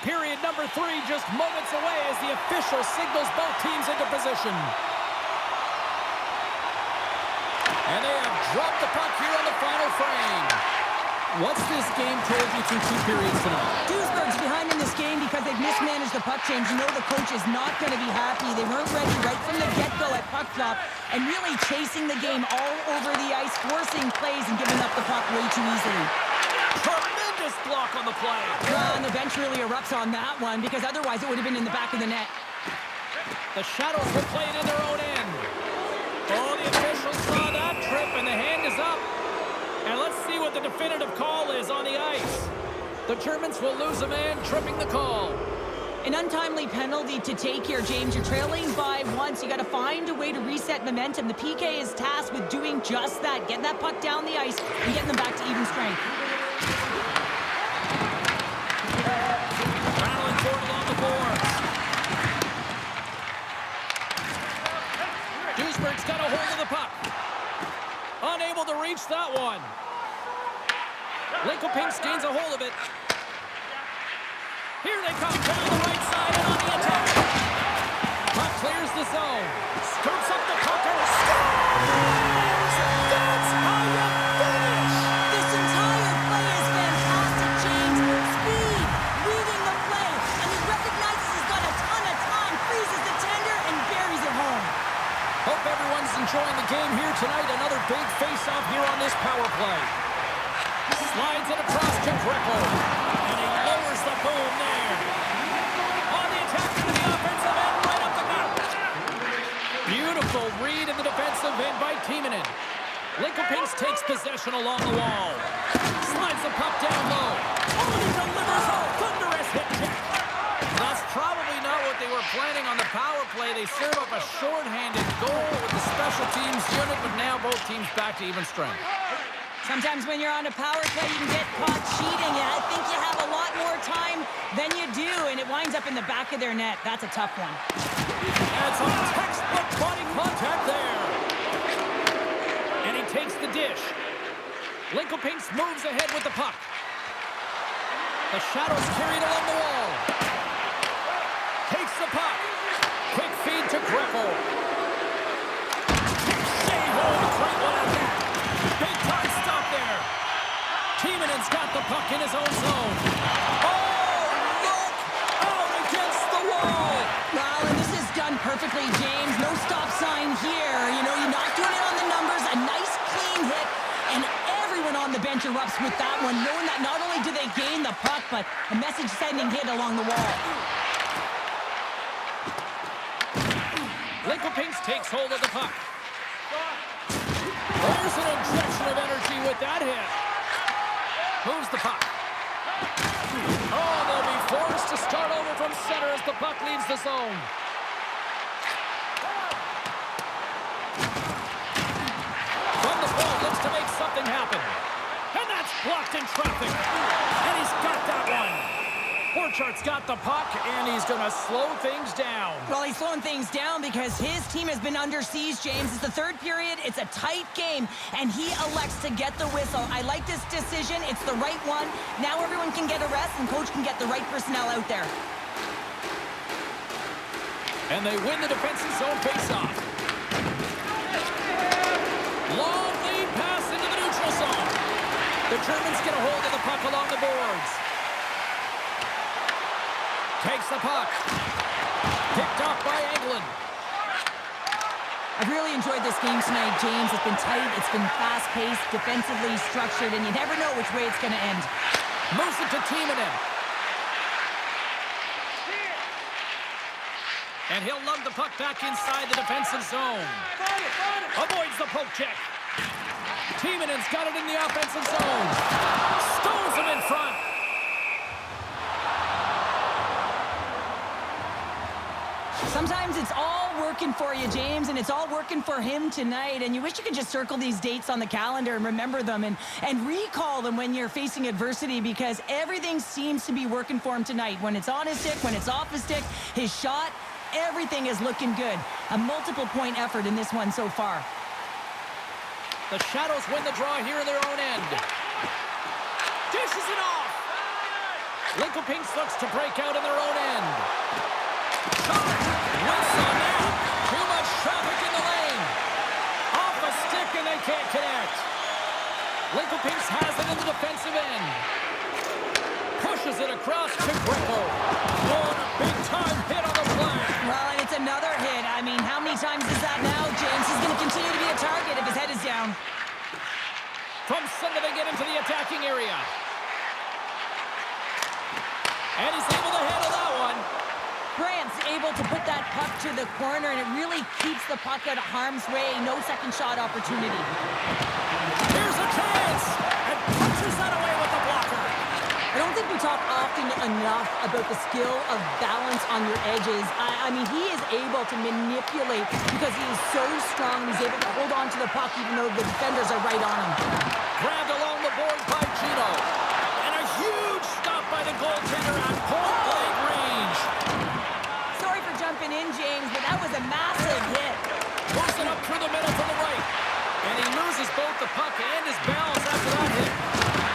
Period number 3 just moments away as the official signals both teams into position. And they have dropped the puck here on the final frame. What's this game told you through 2 periods tonight? Duisburg's behind in this game because they've mismanaged the puck change. You know the coach is not going to be happy. They weren't ready right from the get-go at puck drop and really chasing the game all over the ice, forcing plays and giving up the puck way too easily. Tremendous block on the play. Well, and the bench really erupts on that one because otherwise it would have been in the back of the net. The Shadows will play it in their own end. Oh, the officials saw that trip and the hand is up. And let's see what the definitive call is on the ice. The Germans will lose a man, tripping the call. An untimely penalty to take here, James. You're trailing by 1, so you got to find a way to reset momentum. The PK is tasked with doing just that. Getting that puck down the ice and getting them back to even strength. Rattling forward along the boards. Duisburg's got a hold of the puck. Unable to reach that one. Lincoln gains a hold of it. Here they come down the right side and on the attack. Puck clears the zone. Scoops up the puck and scores! That's how you finish! This entire play is fantastic, James. Speed, reading the play, and he recognizes he's got a ton of time, freezes the tender, and buries it home. Hope everyone's enjoying the game here tonight. Another big face-off here on this power play. Slides it across to Greco. And he lowers Boom there. On the attack to the offensive end, right up the gut. Beautiful read in the defensive end by Timonen. Linkopinks takes possession along the wall. Slides the puck down low. Oh, he delivers a thunderous hit check. That's probably not what they were planning on the power play. They serve up a shorthanded goal with the special teams unit, but now both teams back to even strength. Sometimes when you're on a power play, you can get caught cheating, and I think you have a lot more time than you do, and it winds up in the back of their net. That's a tough one. And some textbook body contact there. And he takes the dish. Linkopinks moves ahead with the puck. The Shadows carried along the wall. Takes the puck. Quick feed to Greco. Shea home, great one on that. Big time stop there. Timonen's got the puck in his own zone. Oh, look out against the wall. Well, and this is done perfectly, James. No stop sign here. You know, you're not doing it on the numbers. A nice, clean hit. And everyone on the bench erupts with that one, knowing that not only do they gain the puck, but a message-sending hit along the wall. Linkopinks takes hold of the puck. There's an injection of energy with that hit. Moves the puck. Oh, they'll be forced to start over from center as the puck leaves the zone. From the point, looks to make something happen. And that's blocked in traffic. And he's got that one. Borchardt's got the puck, and he's going to slow things down. Well, he's slowing things down because his team has been under siege, James. It's the third period. It's a tight game, and he elects to get the whistle. I like this decision. It's the right one. Now everyone can get a rest, and coach can get the right personnel out there. And they win the defensive zone faceoff. Long lead pass into the neutral zone. The Germans get a hold of the puck along the boards. Takes the puck. Picked off by Englund. I've really enjoyed this game tonight, James. It's been tight, it's been fast-paced, defensively structured, and you never know which way it's going to end. Moves it to Timonen. And he'll lug the puck back inside the defensive zone. Avoids the poke check. Timonen's got it in the offensive zone. Stones him in front. Sometimes it's all working for you, James, and it's all working for him tonight. And you wish you could just circle these dates on the calendar and remember them and recall them when you're facing adversity, because everything seems to be working for him tonight. When it's on his stick, when it's off his stick, his shot, everything is looking good. A multiple-point effort in this one so far. The Shadows win the draw here in their own end. Dishes it off. Linkopinks looks to break out in their own end. Shot. Whiffs on that. Too much traffic in the lane. Off a stick and they can't connect. Linkopinks has it in the defensive end. Pushes it across to Greco. Oh, and a big-time hit on the play. Well, and it's another hit. I mean, how many times is that now, James? He's going to continue to be a target if his head is down. From center they get into the attacking area. And he's able to handle that one. Brant's able to put that puck to the corner, and it really keeps the puck out of harm's way. No second shot opportunity. Here's a chance! And punches that away with the blocker. I don't think we talk often enough about the skill of balance on your edges. I mean, he is able to manipulate because he is so strong. He's able to hold on to the puck even though the defenders are right on him. Grabbed along the boards by Gino. And a huge stop by the goaltender at point-blank range. Sorry for jumping in, James, but that was a massive hit. Moves it up through the middle to the right. And he loses both the puck and his balance after that hit.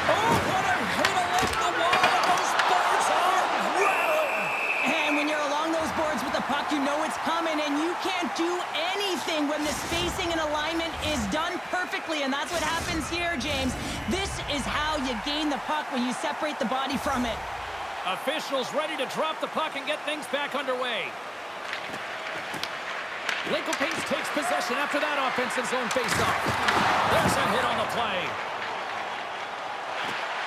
Oh, what a hit along the wall! Those boards are rattling! And when you're along those boards with the puck, you know it's coming, and you can't do anything when the spacing and alignment is done perfectly, and that's what happens here, James. This is how you gain the puck, when you separate the body from it. Officials ready to drop the puck and get things back underway. Linkopinks takes possession after that offensive zone faceoff. There's a hit on the play.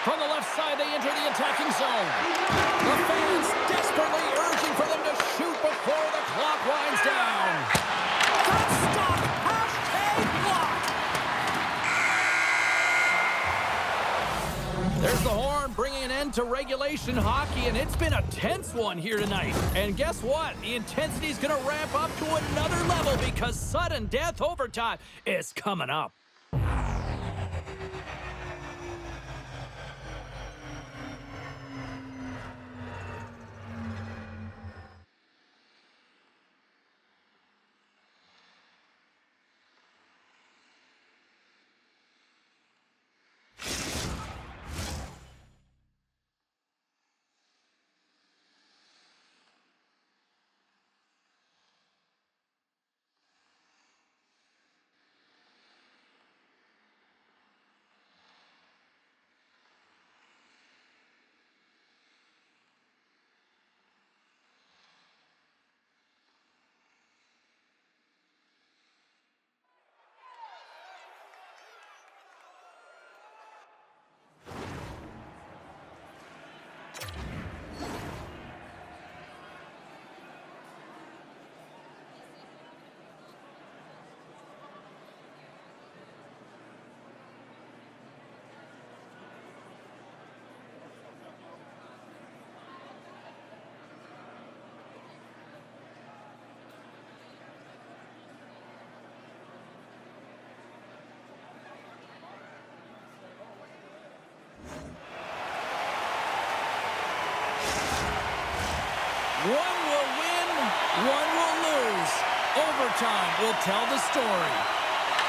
From the left side, they enter the attacking zone. The fans desperately urging for them to shoot before the clock winds down. Good stop! Hashtag blocked! There's the horn, bringing an end to regulation hockey, and it's been a tense one here tonight. And guess what? The intensity's going to ramp up to another level because sudden death overtime is coming up. One will win, one will lose. Overtime will tell the story.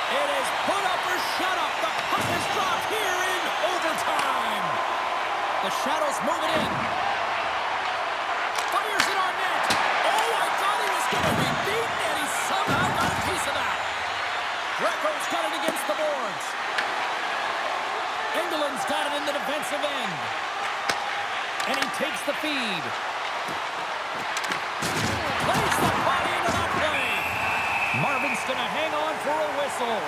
It is put up or shut up. The puck is dropped here in overtime. The Shadows move it in. Fires it on net. Oh, I thought he was going to be beaten, and he somehow got a piece of that. Greco's got it against the boards. Engeland's got it in the defensive end. And he takes the feed. Plays the body into that play. Marvin's going to hang on for a whistle.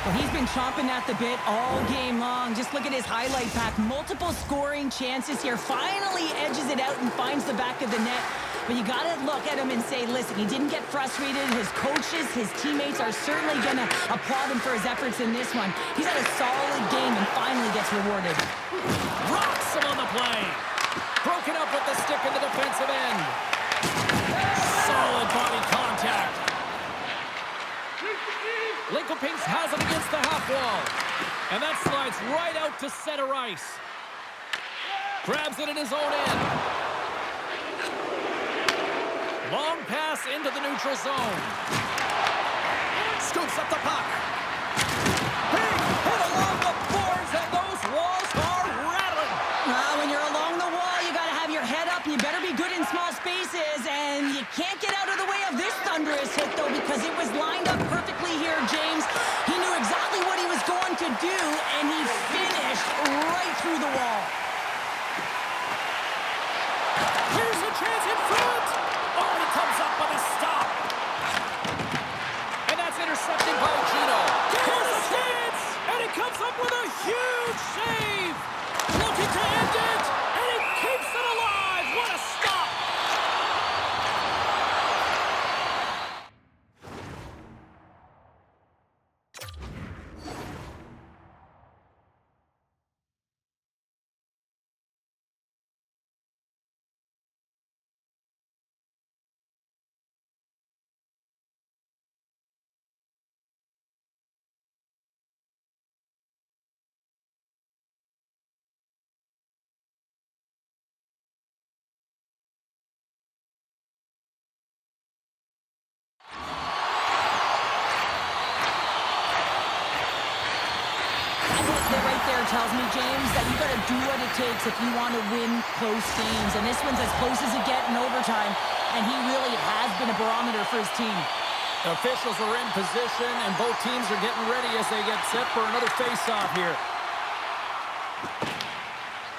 Well, he's been chomping at the bit all game long. Just look at his highlight pack. Multiple scoring chances here. Finally edges it out and finds the back of the net. But you got to look at him and say, listen, he didn't get frustrated. His coaches, his teammates are certainly going to applaud him for his efforts in this one. He's had a solid game and finally gets rewarded. Rocks him on the play. Broken up with the stick in the defensive end. Solid body contact. Lincoln-Pinks has it against the half wall. And that slides right out to center ice. Grabs it in his own end. Long pass into the neutral zone. Scoops up the puck. Big hit along the boards, and those walls are rattling. When you're along the wall, you got to have your head up. You better be good in small spaces, and you can't get out of the way of this thunderous hit, though, because it was lined up perfectly here, James. He knew exactly what he was going to do, and he finished right through the wall. Here's a chance in front. Oh, he comes up with a stop. And that's intercepted by Gino. Here's a chance, and he comes up with a huge save. Looking to end it, and he keeps it alive. What a stop. That right there tells me, James, that you got to do what it takes if you want to win close games. And this one's as close as it gets in overtime, and he really has been a barometer for his team. Officials are in position, and both teams are getting ready as they get set for another face-off here.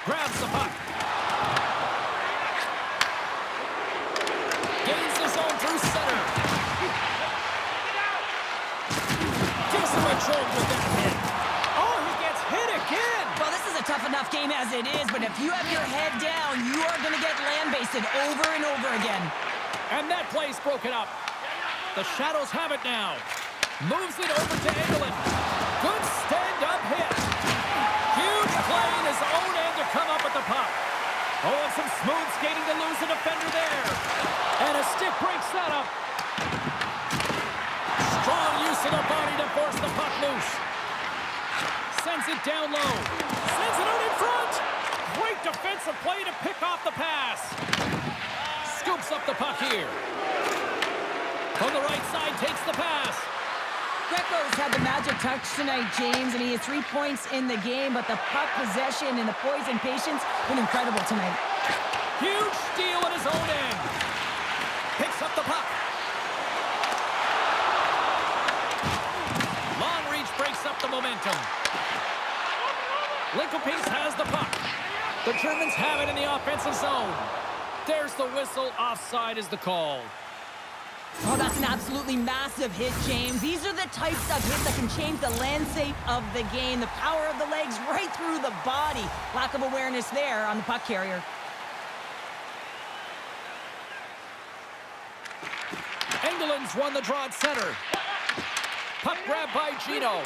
Grabs the puck. Gains the zone through center. Gives him a choke with that hit. Oh, he gets hit tough enough game as it is, but if you have your head down, you are going to get land-basted over and over again. And that play's broken up. The Shadows have it now. Moves it over to England. Good stand-up hit. Huge play in his own end to come up with the puck. Oh, and some smooth skating to lose the defender there. And a stick breaks that up. Strong use of the body to force the puck loose. Sends it down low. Sends it out in front. Great defensive play to pick off the pass. Scoops up the puck here. From the right side, takes the pass. Greco's had the magic touch tonight, James, and he has 3 points in the game, but the puck possession and the poise and patience been incredible tonight. Huge steal at his own end. Picks up the puck. Long reach breaks up the momentum. Linkopies has the puck. The Germans have it in the offensive zone. There's the whistle. Offside is the call. Oh, that's an absolutely massive hit, James. These are the types of hits that can change the landscape of the game. The power of the legs right through the body. Lack of awareness there on the puck carrier. England's won the draw at center. Puck grab by Gino.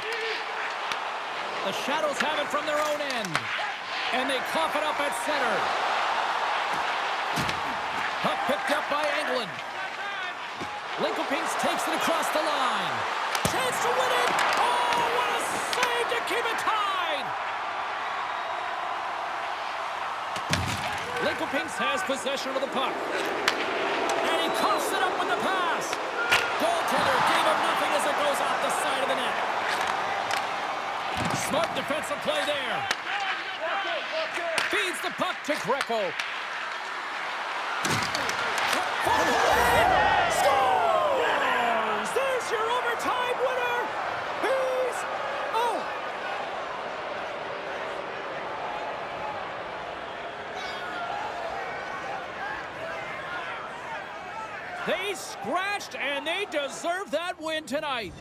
The Shadows have it from their own end. And they cough it up at center. Puck picked up by England. Linkopies takes it across the line. Chance to win it. Oh, what a save to keep it tied. Linkopies has possession of the puck. And he coughs it up with the pass. Goaltender gave him nothing as it goes off the side of the net. Smart defensive play there. Feeds the puck to Greco. Scores! There's your overtime winner. He's out. They scratched and they deserve that win tonight.